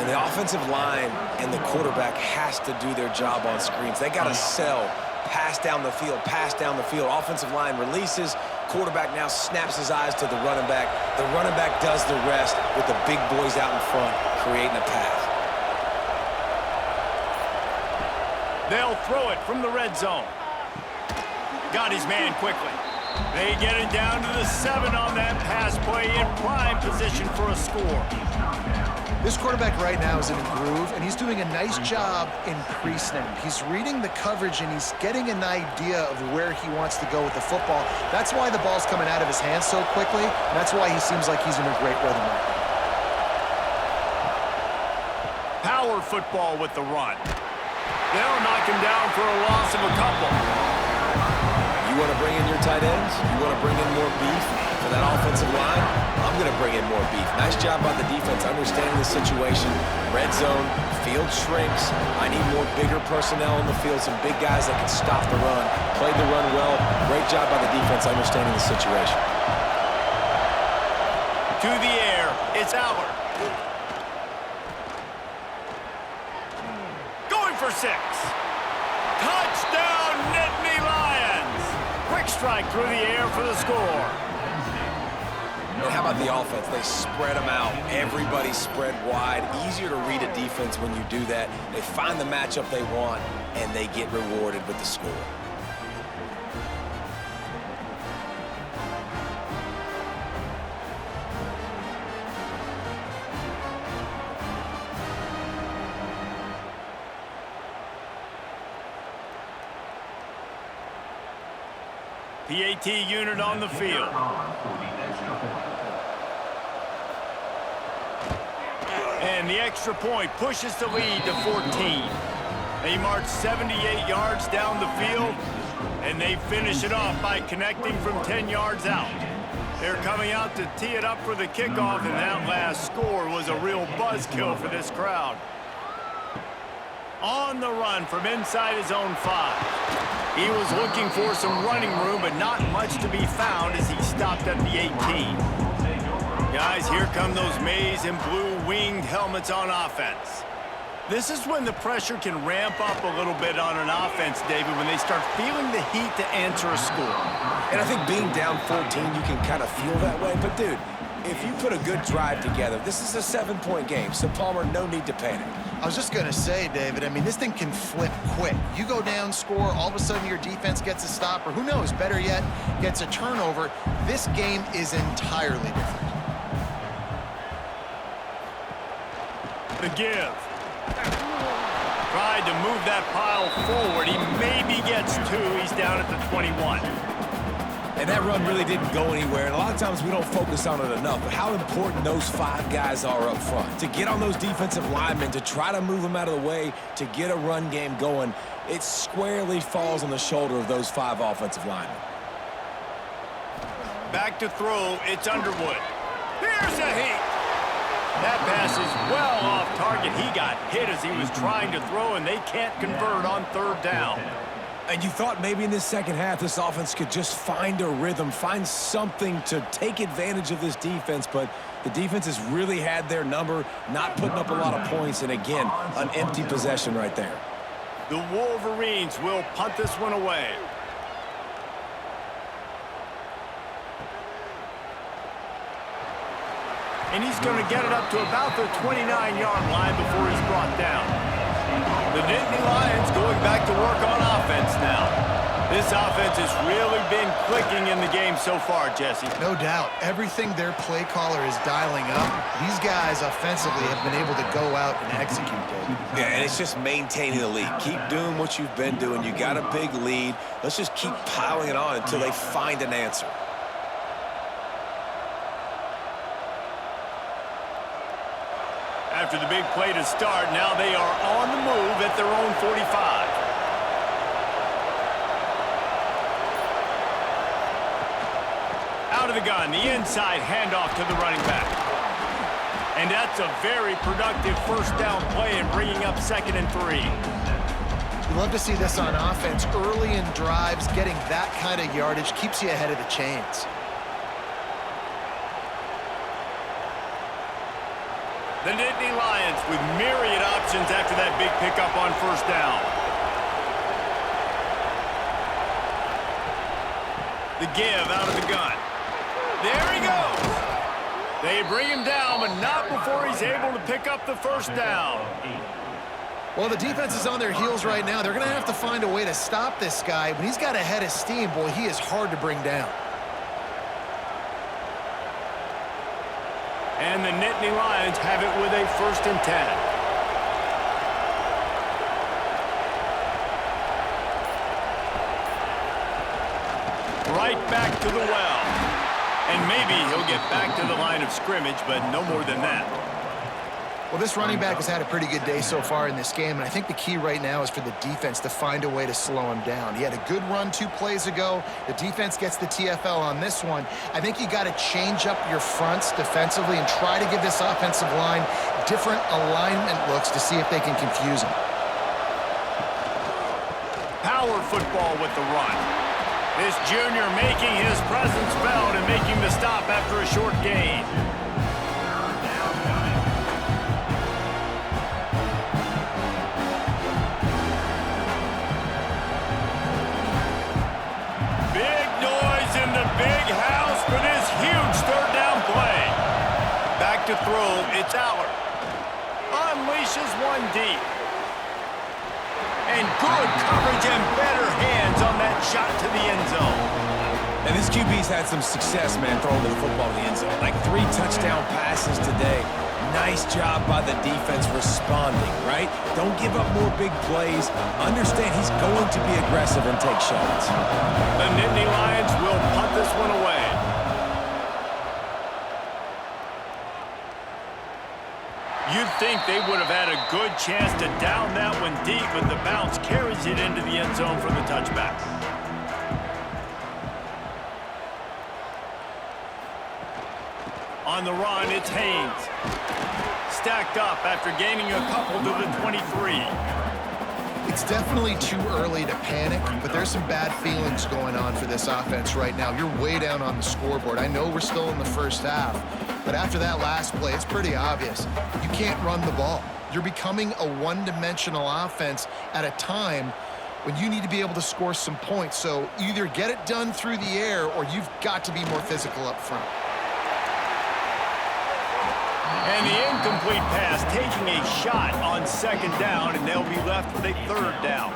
And the offensive line and the quarterback has to do their job on screens. They got to sell. Pass down the field, pass down the field. Offensive line releases. Quarterback now snaps his eyes to the running back. The running back does the rest with the big boys out in front, creating a pass. They'll throw it from the red zone. Got his man quickly. They get it down to the 7 on that pass play in prime position for a score. This quarterback right now is in a groove, and he's doing a nice job in pre-snap. He's reading the coverage, and he's getting an idea of where he wants to go with the football. That's why the ball's coming out of his hands so quickly, and that's why he seems like he's in a great rhythm right now. Power football with the run. They'll knock him down for a loss of a couple. You want to bring in your tight ends? You want to bring in more beef for that offensive line? I'm going to bring in more beef. Nice job by the defense understanding the situation. Red zone, field shrinks. I need more bigger personnel in the field, some big guys that can stop the run. Played the run well. Great job by the defense understanding the situation. To the air, it's Aller. Going for 6. Touchdown, Nittany Lions! Quick strike through the air for the score. And how about the offense? They spread them out. Everybody spread wide. Easier to read a defense when you do that. They find the matchup they want, and they get rewarded with the score. PAT unit on the field. And the extra point pushes the lead to 14. They march 78 yards down the field, and they finish it off by connecting from 10 yards out. They're coming out to tee it up for the kickoff, and that last score was a real buzzkill for this crowd. On the run from inside his own 5. He was looking for some running room, but not much to be found as he stopped at the 18. Guys, here come those maize and blue winged helmets on offense. This is when the pressure can ramp up a little bit on an offense, David, when they start feeling the heat to answer a score. And I think being down 14, you can kind of feel that way. But, dude, if you put a good drive together, this is a 7-point game. So, Palmer, no need to panic. I was just going to say, David, I mean, this thing can flip quick. You go down, score, all of a sudden your defense gets a stop, or who knows, better yet, gets a turnover. This game is entirely different. The give. Tried to move that pile forward. He maybe gets 2. He's down at the 21. And that run really didn't go anywhere. And a lot of times we don't focus on it enough. But how important those 5 guys are up front. To get on those defensive linemen, to try to move them out of the way, to get a run game going, it squarely falls on the shoulder of those 5 offensive linemen. Back to throw. It's Underwood. Here's a heat. That pass is well off target. He got hit as he was trying to throw, and they can't convert on 3rd down. And you thought maybe in this second half this offense could just find a rhythm, find something to take advantage of this defense, but the defense has really had their number, not putting up a lot of points, and again, an empty possession right there. The Wolverines will punt this one away. And he's going to get it up to about the 29-yard line before he's brought down. The Nittany Lions going back to work on offense now. This offense has really been clicking in the game so far, Jesse. No doubt. Everything their play caller is dialing up, these guys offensively have been able to go out and execute, David. Yeah, and it's just maintaining the lead. Keep doing what you've been doing. You got a big lead. Let's just keep piling it on until they find an answer. After the big play to start, now they are on the move at their own 45. Out of the gun, the inside handoff to the running back. And that's a very productive first down play and bringing up 2nd and 3. You love to see this on offense. Early in drives, getting that kind of yardage keeps you ahead of the chains. The Nittany Lions with myriad options after that big pickup on 1st down. The give out of the gun. There he goes. They bring him down, but not before he's able to pick up the 1st down. Well, the defense is on their heels right now. They're going to have to find a way to stop this guy. When he's got a head of steam, boy, he is hard to bring down. And the Nittany Lions have it with a 1st and 10. Right back to the well. And maybe he'll get back to the line of scrimmage, but no more than that. Well, this running back has had a pretty good day so far in this game, and I think the key right now is for the defense to find a way to slow him down. He had a good run 2 plays ago. The defense gets the TFL on this one. I think you got to change up your fronts defensively and try to give this offensive line different alignment looks to see if they can confuse him. Power football with the run. This junior making his presence felt and making the stop after a short gain. throw. It's out. Unleashes one deep. And good coverage and better hands on that shot to the end zone. And this QB's had some success, man, throwing the football in the end zone. Like 3 touchdown passes today. Nice job by the defense responding, right? Don't give up more big plays. Understand he's going to be aggressive and take shots. The Nittany Lions will punt this one away. You'd think they would have had a good chance to down that one deep, but the bounce carries it into the end zone for the touchback. On the run, it's Haynes. Stacked up after gaining a couple to the 23. It's definitely too early to panic, but there's some bad feelings going on for this offense right now. You're way down on the scoreboard. I know we're still in the first half, but after that last play, it's pretty obvious. You can't run the ball. You're becoming a one-dimensional offense at a time when you need to be able to score some points. So either get it done through the air or you've got to be more physical up front. And the incomplete pass taking a shot on second down, and they'll be left with a third down.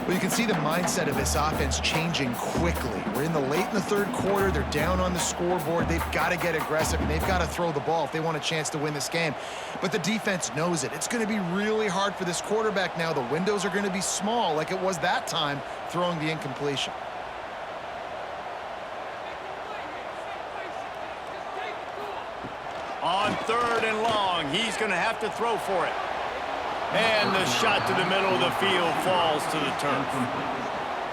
Well, you can see the mindset of this offense changing quickly. We're in the third quarter. They're down on the scoreboard. They've got to get aggressive, and they've got to throw the ball if they want a chance to win this game. But the defense knows it. It's going to be really hard for this quarterback now. The windows are going to be small like it was that time throwing the incompletion. On third and long, he's going to have to throw for it. And the shot to the middle of the field falls to the turf.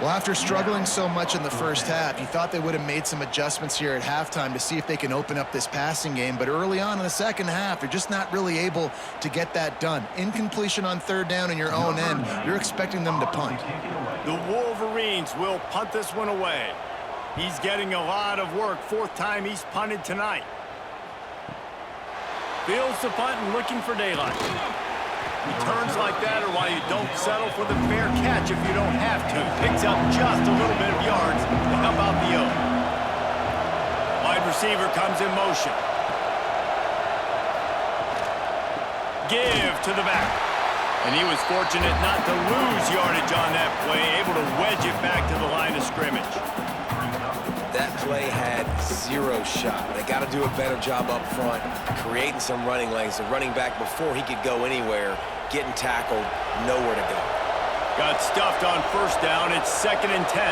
Well, after struggling so much in the first half, you thought they would have made some adjustments here at halftime to see if they can open up this passing game. But early on in the second half, they're just not really able to get that done. Incompletion on third down in your own end, you're expecting them to punt. The Wolverines will punt this one away. He's getting a lot of work. 4th time he's punted tonight. Fields the punt and looking for daylight. Returns like that are why you don't settle for the fair catch if you don't have to. Picks up just a little bit of yards to help out the O. Wide receiver comes in motion. Give to the back. And he was fortunate not to lose yardage on that play, able to wedge it back to the line of scrimmage. That play had 0 shot. They got to do a better job up front, creating some running lanes. The running back, before he could go anywhere, getting tackled, nowhere to go. Got stuffed on first down. It's 2nd and 10.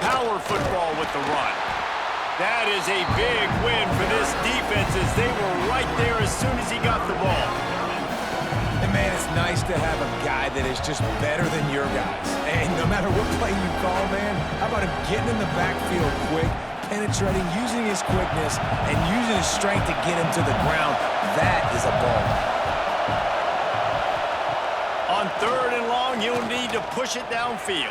Power football with the run. That is a big win for this defense as they were right there as soon as he got the ball. And, man, it's nice to have a guy that is just better than your guys. And no matter what play you call, man, how about him getting in the backfield quick, penetrating, using his quickness, and using his strength to get him to the ground. That is a ball. On third and long, you'll need to push it downfield.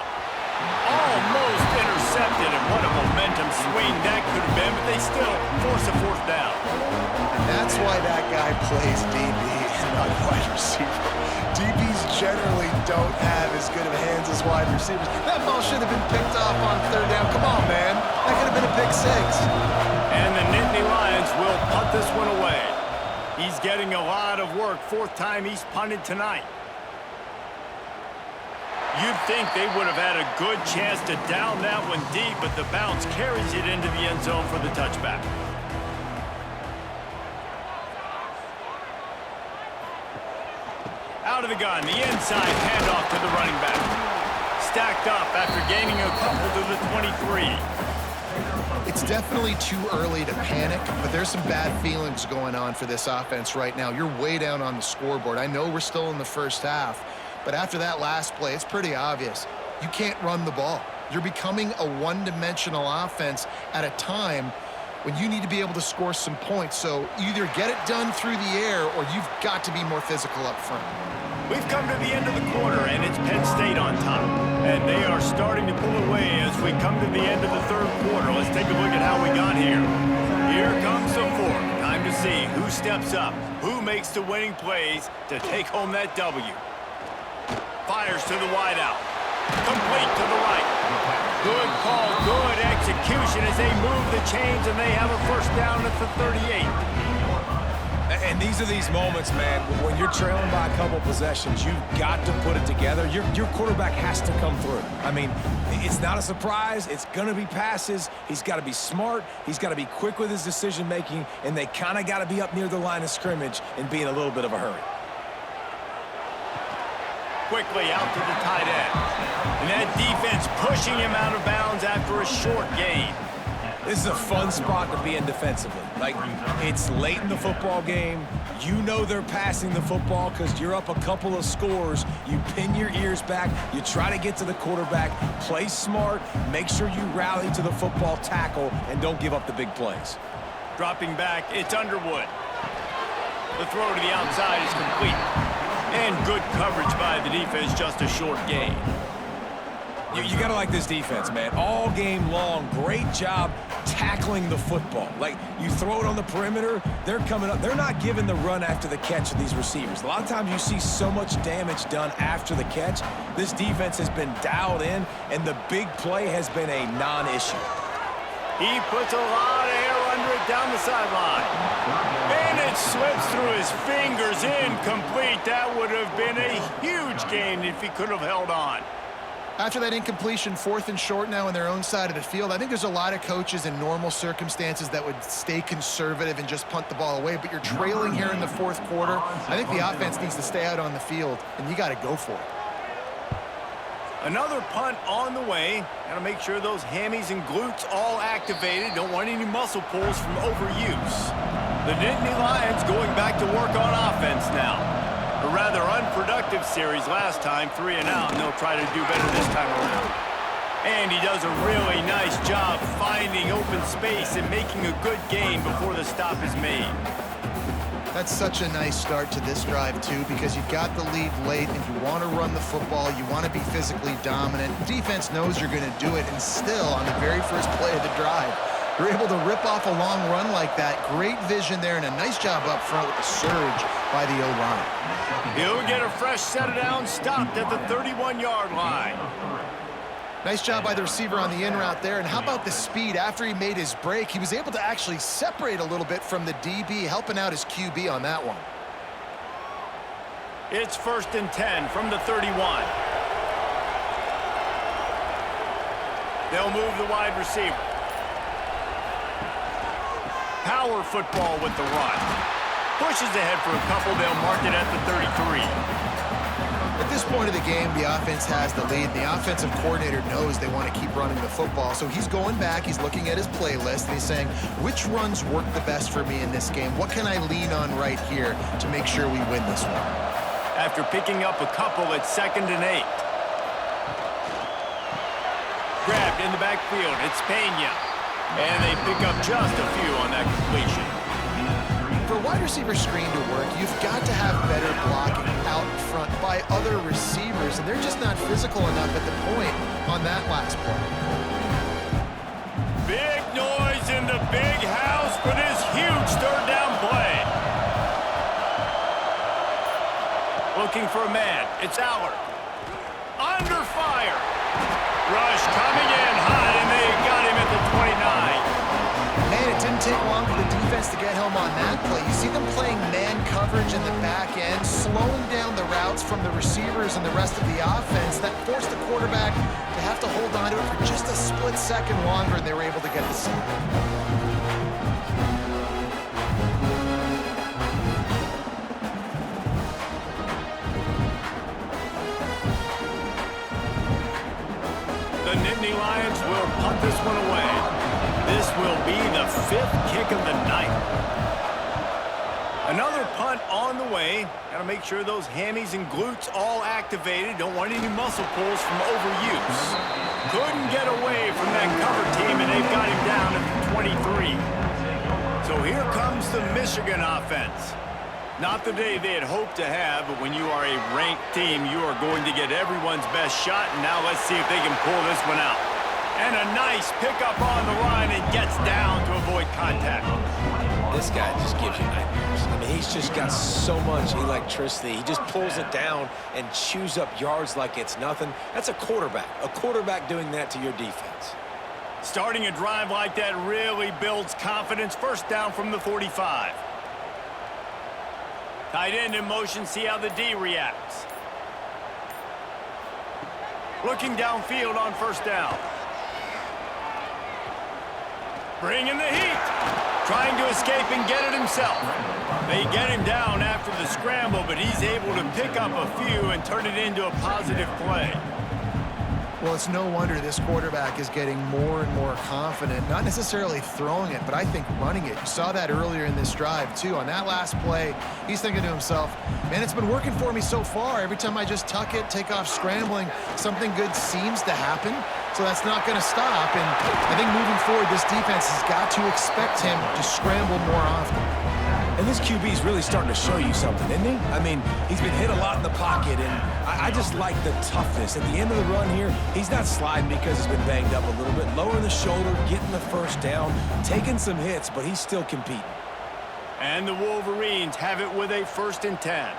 Almost intercepted, and what a momentum swing that could have been, but they still force a 4th down. And that's why that guy plays DB and not wide receiver. DBs generally don't have as good of hands as wide receivers. That ball should have been picked off on third down. Come on, man. That could have been a pick 6. And the Nittany Lions will punt this one away. He's getting a lot of work. 4th time he's punted tonight. You'd think they would have had a good chance to down that one deep, but the bounce carries it into the end zone for the touchback. Out of the gun, the inside handoff to the running back. Stacked up after gaining a couple to the 23. It's definitely too early to panic, but there's some bad feelings going on for this offense right now. You're way down on the scoreboard. I know we're still in the first half, but after that last play, it's pretty obvious. You can't run the ball. You're becoming a one-dimensional offense at a time when you need to be able to score some points. So either get it done through the air or you've got to be more physical up front. We've come to the end of the quarter, and it's Penn State on top. And they are starting to pull away as we come to the end of the third quarter. Let's take a look at how we got here. Here comes the 4th. Time to see who steps up, who makes the winning plays to take home that W. Fires to the wideout. Complete to the right. Good call, good execution as they move the chains, and they have a first down at the 38. And these are these moments, man, when you're trailing by a couple possessions, you've got to put it together. Your quarterback has to come through. I mean, it's not a surprise. It's going to be passes. He's got to be smart. He's got to be quick with his decision-making, and they kind of got to be up near the line of scrimmage and be in a little bit of a hurry. Quickly out to the tight end. And that defense pushing him out of bounds after a short gain. This is a fun spot to be in defensively. Like, it's late in the football game. You know they're passing the football because you're up a couple of scores. You pin your ears back. You try to get to the quarterback. Play smart. Make sure you rally to the football tackle and don't give up the big plays. Dropping back, it's Underwood. The throw to the outside is complete. And good coverage by the defense, just a short gain. You got to like this defense, man. All game long, great job tackling the football. Like, you throw it on the perimeter, they're coming up. They're not giving the run after the catch of these receivers. A lot of times you see so much damage done after the catch. This defense has been dialed in, and the big play has been a non-issue. He puts a lot of air under it down the sideline. And it slips through his fingers, incomplete. That would have been a huge gain if he could have held on. After that incompletion, 4th and short now on their own side of the field, I think there's a lot of coaches in normal circumstances that would stay conservative and just punt the ball away, but you're trailing here in the 4th quarter. I think the offense needs to stay out on the field, and you got to go for it. Another punt on the way. Got to make sure those hammies and glutes all activated. Don't want any muscle pulls from overuse. The Nittany Lions going back to work on offense now. A rather unproductive series last time, 3 and out, and they'll try to do better this time around. And he does a really nice job finding open space and making a good gain before the stop is made. That's such a nice start to this drive, too, because you've got the lead late and you want to run the football. You want to be physically dominant. Defense knows you're going to do it, and still, on the very first play of the drive, you're able to rip off a long run like that. Great vision there, and a nice job up front with the surge by the O-line. He'll get a fresh set down, stopped at the 31-yard line. Nice job by the receiver on the in route there. And how about the speed? After he made his break, he was able to actually separate a little bit from the DB, helping out his QB on that one. It's 1st and 10 from the 31. They'll move the wide receiver. Power football with the run. Pushes ahead for a couple. They'll mark it at the 33. At this point of the game, the offense has the lead. The offensive coordinator knows they want to keep running the football. So he's going back, he's looking at his playlist, and he's saying, which runs work the best for me in this game? What can I lean on right here to make sure we win this one? After picking up a couple, it's 2nd and 8. Grabbed in the backfield, it's Pena. And they pick up just a few on that completion. For a wide receiver screen to work, you've got to have better blocking out in front by other receivers, and they're just not physical enough at the point on that last play. Big noise in the big house for this huge 3rd down play. Looking for a man. It's Allard. Under fire. Rush coming in hot, and they got him at the 29. Man, it didn't take long for the defense to get home on that play. You see them playing man coverage in the back end, slowing down the routes from the receivers and the rest of the offense. That forced the quarterback to have to hold on to it for just a split second longer, and they were able to get the sack. The Nittany Lions will punt this one away. This will be the 5th kick of the night. Another punt on the way. Got to make sure those hammies and glutes all activated. Don't want any muscle pulls from overuse. Couldn't get away from that cover team, and they've got him down at the 23. So here comes the Michigan offense. Not the day they had hoped to have, but when you are a ranked team, you are going to get everyone's best shot, and now let's see if they can pull this one out. And a nice pickup on the line and gets down to avoid contact. This guy just gives you nightmares. I mean, he's just got so much electricity. He just pulls it down and chews up yards like it's nothing. That's a quarterback doing that to your defense. Starting a drive like that really builds confidence. First down from the 45. Tight end in motion, see how the D reacts. Looking downfield on first down. Bringing the heat. Trying to escape and get it himself. They get him down after the scramble, but he's able to pick up a few and turn it into a positive play. Well, it's no wonder this quarterback is getting more and more confident, not necessarily throwing it, but I think running it. You saw that earlier in this drive, too. On that last play, he's thinking to himself, man, it's been working for me so far. Every time I just tuck it, take off scrambling, something good seems to happen. So that's not going to stop. And I think moving forward, this defense has got to expect him to scramble more often. And this QB is really starting to show you something, isn't he? I mean, he's been hit a lot in the pocket, and I just like the toughness. At the end of the run here, he's not sliding because he's been banged up a little bit. Lowering the shoulder, getting the first down, taking some hits, but he's still competing. And the Wolverines have it with a 1st and 10.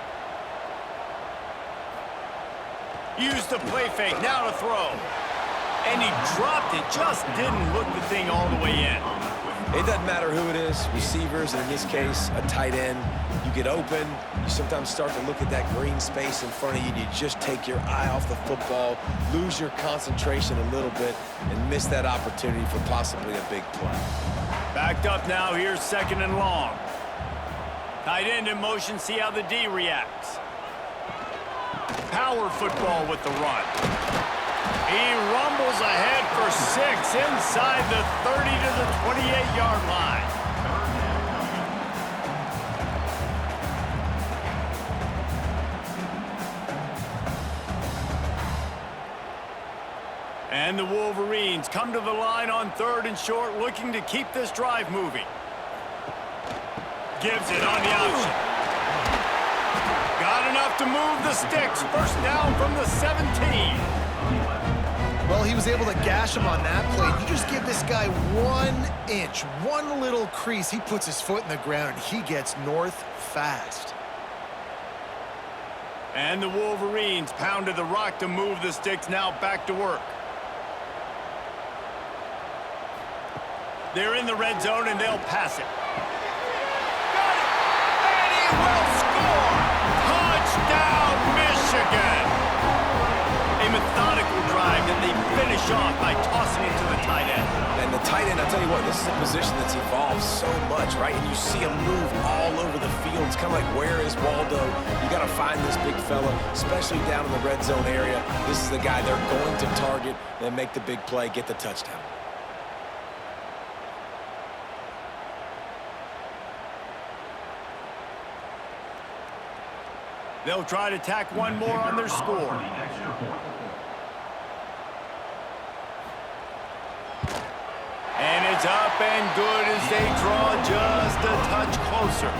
Use the play fake, now to throw. And he dropped it, just didn't look the thing all the way in. It doesn't matter who it is, receivers, and in this case, a tight end. You get open, you sometimes start to look at that green space in front of you, and you just take your eye off the football, lose your concentration a little bit, and miss that opportunity for possibly a big play. Backed up now, here's 2nd and long. Tight end in motion, see how the D reacts. Power football with the run. He rumbles ahead for 6 inside the 30 to the 28-yard line. And the Wolverines come to the line on 3rd and short, looking to keep this drive moving. Gives it on the option. Got enough to move the sticks. First down from the 17. Well, he was able to gash him on that play. You just give this guy 1 inch, one little crease. He puts his foot in the ground, and he gets north fast. And the Wolverines pounded the rock to move the sticks, now back to work. They're in the red zone, and they'll pass it. Got it! And he will score! Touchdown, Michigan! A methodical drive that they finish off by tossing it to the tight end. And the tight end, I'll tell you what, this is a position that's evolved so much, right? And you see him move all over the field. It's kind of like, where is Waldo? You got to find this big fella, especially down in the red zone area. This is the guy they're going to target and make the big play, get the touchdown. They'll try to tack one more on their score. And it's up and good as they draw just a touch closer.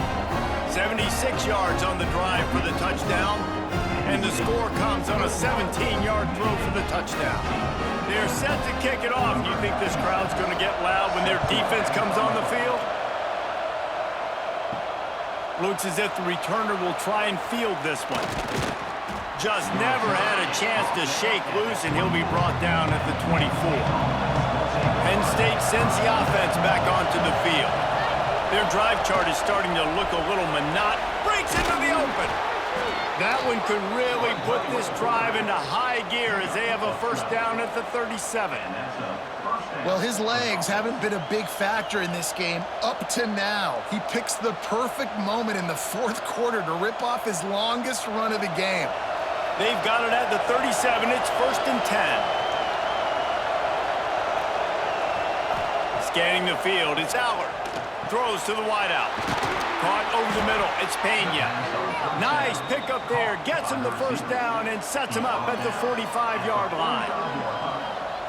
76 yards on the drive for the touchdown. And the score comes on a 17-yard throw for the touchdown. They're set to kick it off. Do you think this crowd's going to get loud when their defense comes on the field? Looks as if the returner will try and field this one. Just never had a chance to shake loose, and he'll be brought down at the 24. Penn State sends the offense back onto the field. Their drive chart is starting to look a little monotonous. Breaks into the open. That one could really put this drive into high gear as they have a first down at the 37. Well, his legs haven't been a big factor in this game up to now. He picks the perfect moment in the 4th quarter to rip off his longest run of the game. They've got it at the 37. It's 1st and 10. Scanning the field, it's Allard. Throws to the wideout. Caught over the middle, it's Pena. Nice pickup there, gets him the first down and sets him up at the 45-yard line.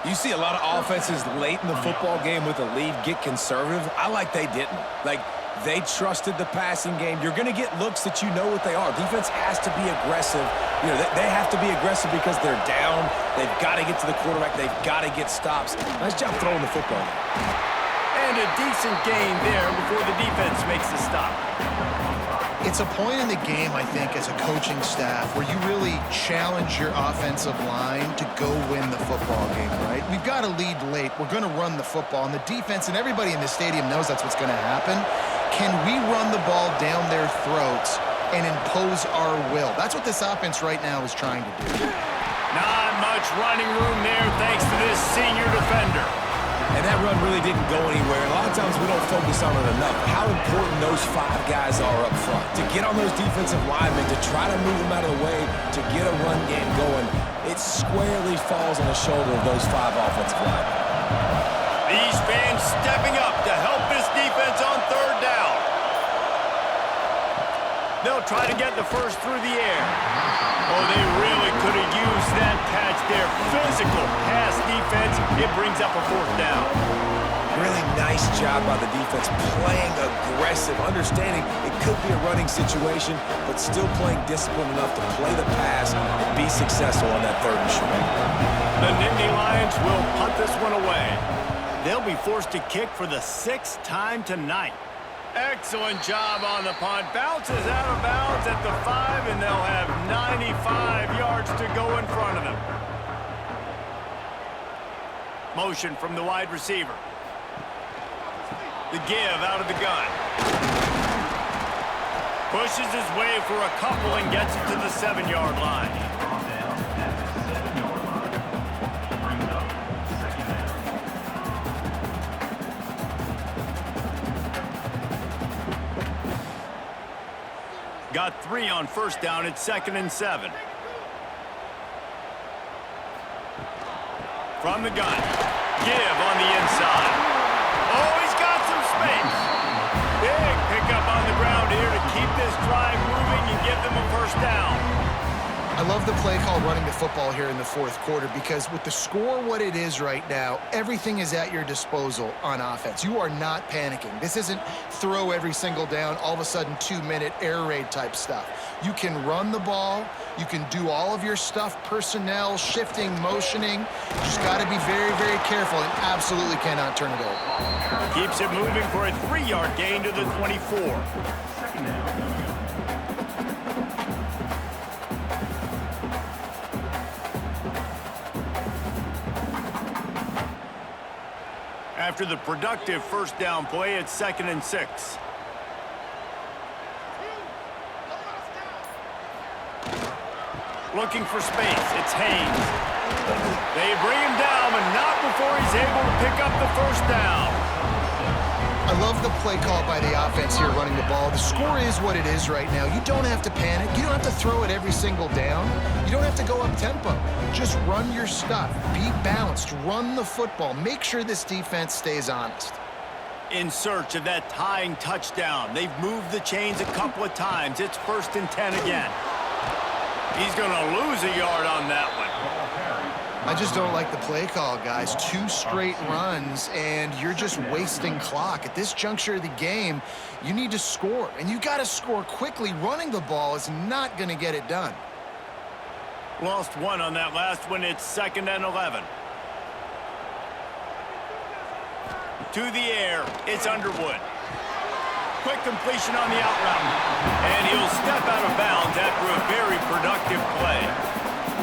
You see a lot of offenses late in the football game with a lead get conservative. I like they didn't. Like, they trusted the passing game. You're going to get looks that you know what they are. Defense has to be aggressive. You know, they have to be aggressive because they're down. They've got to get to the quarterback. They've got to get stops. Nice job throwing the football. And and a decent gain there before the defense makes the stop. It's a point in the game, I think, as a coaching staff where you really challenge your offensive line to go win the football game, right? We've got to lead late. We're going to run the football, and the defense and everybody in the stadium knows that's what's going to happen. Can we run the ball down their throats and impose our will? That's what this offense right now is trying to do. Not much running room there thanks to this senior defender. And that run really didn't go anywhere. A lot of times we don't focus on it enough. How important those 5 guys are up front. To get on those defensive linemen, to try to move them out of the way, to get a run game going, it squarely falls on the shoulder of those 5 offensive linemen. These fans stepping up to help this defense on third down. They'll try to get the first through the air. Oh, they really could have used that catch there. Physical pass defense. It brings up a fourth down. Really nice job by the defense, playing aggressive, understanding it could be a running situation, but still playing disciplined enough to play the pass and be successful on that third and short. The Nittany Lions will punt this one away. They'll be forced to kick for the 6th time tonight. Excellent job on the punt. Bounces out of bounds at the 5, and they'll have 95 yards to go in front of them. Motion from the wide receiver. The give out of the gun. Pushes his way for a couple and gets it to the 7-yard line. Got 3 on first down. It's 2nd and 7. From the gun. Give on the inside. Oh, he's got some space. Big pickup on the ground here to keep this drive moving and give them a first down. I love the play call running the football here in the 4th quarter because with the score what it is right now, everything is at your disposal on offense. You are not panicking. This isn't throw every single down, all of a sudden 2-minute air raid type stuff. You can run the ball. You can do all of your stuff, personnel, shifting, motioning. You just got to be very, very careful and absolutely cannot turn it over. Keeps it moving for a 3-yard gain to the 24. After the productive first down play, it's 2nd and 6. Looking for space. It's Haynes. They bring him down, but not before he's able to pick up the first down. I love the play call by the offense here running the ball. The score is what it is right now. You don't have to panic. You don't have to throw it every single down. You don't have to go up tempo. Just run your stuff. Be balanced. Run the football. Make sure this defense stays honest. In search of that tying touchdown. They've moved the chains a couple of times. It's 1st and 10 again. He's going to lose a yard on that one. I just don't like the play call, guys. 2 straight runs, and you're just wasting clock. At this juncture of the game, you need to score, and you got to score quickly. Running the ball is not going to get it done. Lost 1 on that last one. It's 2nd and 11. To the air, it's Underwood. Quick completion on the out route. And he'll step out of bounds after a very productive play.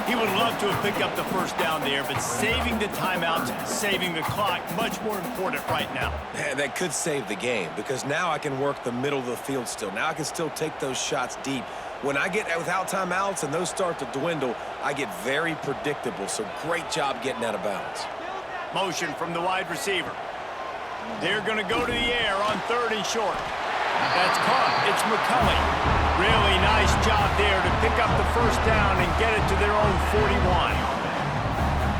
He would love to have picked up the first down there, but saving the timeouts, saving the clock, much more important right now. That could save the game because now I can work the middle of the field still. Now I can still take those shots deep. When I get without timeouts and those start to dwindle, I get very predictable. So great job getting out of bounds. Motion from the wide receiver. They're going to go to the air on 3rd and short. That's caught. It's McCulley. Really nice job there to pick up the first down and get it to their own 41.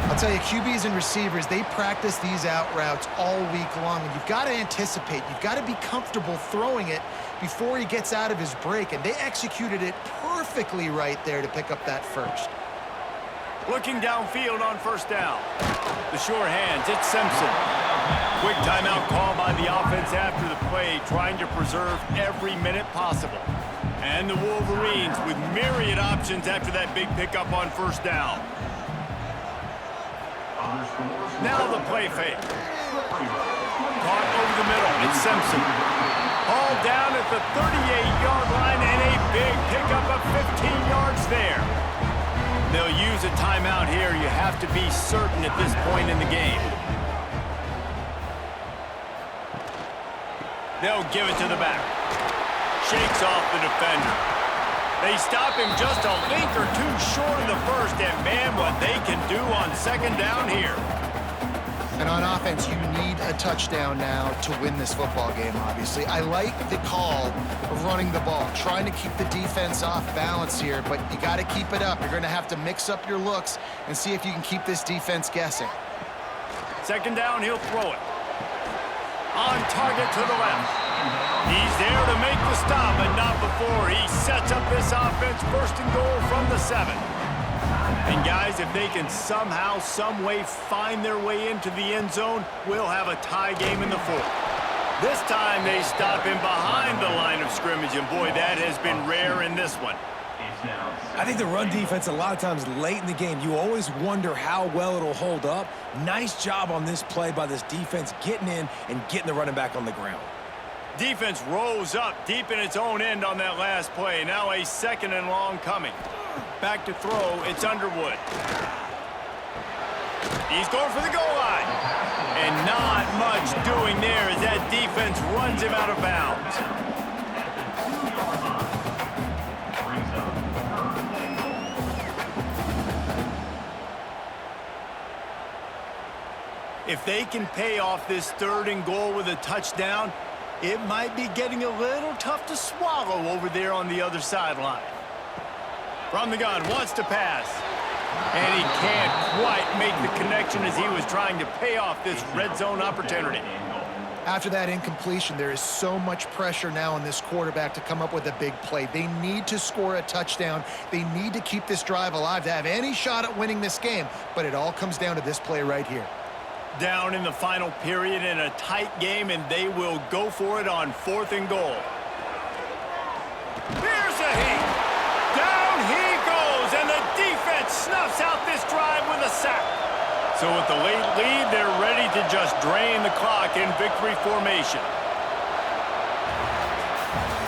I'll tell you, QBs and receivers, they practice these out routes all week long, and you've got to anticipate. You've got to be comfortable throwing it before he gets out of his break, and they executed it perfectly right there to pick up that first. Looking downfield on first down. The sure hands, it's Simpson. Quick timeout call by the offense after the play, trying to preserve every minute possible. And the Wolverines with myriad options after that big pickup on first down. Now the play fake. Caught over the middle. It's Simpson. Hauled down at the 38-yard line, and a big pickup of 15 yards there. They'll use a timeout here. You have to be certain at this point in the game. They'll give it to the back. Shakes off the defender. They stop him just a link or two short of the first, and man, what they can do on second down here. And on offense, you need a touchdown now to win this football game, obviously. I like the call of running the ball, trying to keep the defense off balance here, but you got to keep it up. You're going to have to mix up your looks and see if you can keep this defense guessing. Second down, he'll throw it. On target to the left. He's there to make the stop, but not before he sets up this offense. First and goal from the 7. And guys, if they can somehow, some way find their way into the end zone, we'll have a tie game in the 4th. This time they stop him behind the line of scrimmage, and boy, that has been rare in this one. I think the run defense, a lot of times late in the game, you always wonder how well it'll hold up. Nice job on this play by this defense, getting in and getting the running back on the ground. Defense rose up deep in its own end on that last play. Now a 2nd and long coming. Back to throw, it's Underwood. He's going for the goal line. And not much doing there as that defense runs him out of bounds. If they can pay off this 3rd and goal with a touchdown, it might be getting a little tough to swallow over there on the other sideline. From the gun, wants to pass. And he can't quite make the connection as he was trying to pay off this red zone opportunity. After that incompletion, there is so much pressure now on this quarterback to come up with a big play. They need to score a touchdown. They need to keep this drive alive to have any shot at winning this game. But it all comes down to this play right here. Down in the final period in a tight game, and they will go for it on 4th and goal. Here's a heat. Down he goes, and the defense snuffs out this drive with a sack. So with the late lead, they're ready to just drain the clock in victory formation.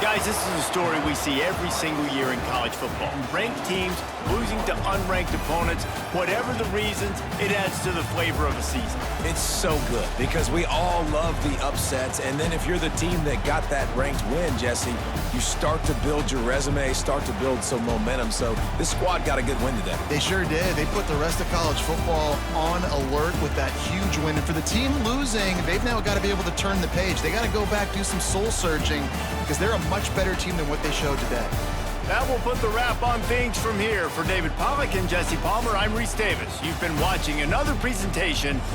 Guys, this is a story we see every single year in college football. Ranked teams losing to unranked opponents. Whatever the reasons, it adds to the flavor of a season. It's so good because we all love the upsets, and then if you're the team that got that ranked win, Jesse, you start to build your resume, start to build some momentum. So this squad got a good win today. They sure did. They put the rest of college football on alert with that huge win. And for the team losing, they've now got to be able to turn the page. They got to go back, do some soul searching, because they're a much better team than what they showed today. That will put the wrap on things from here. For David Pollack and Jesse Palmer, I'm Reese Davis. You've been watching another presentation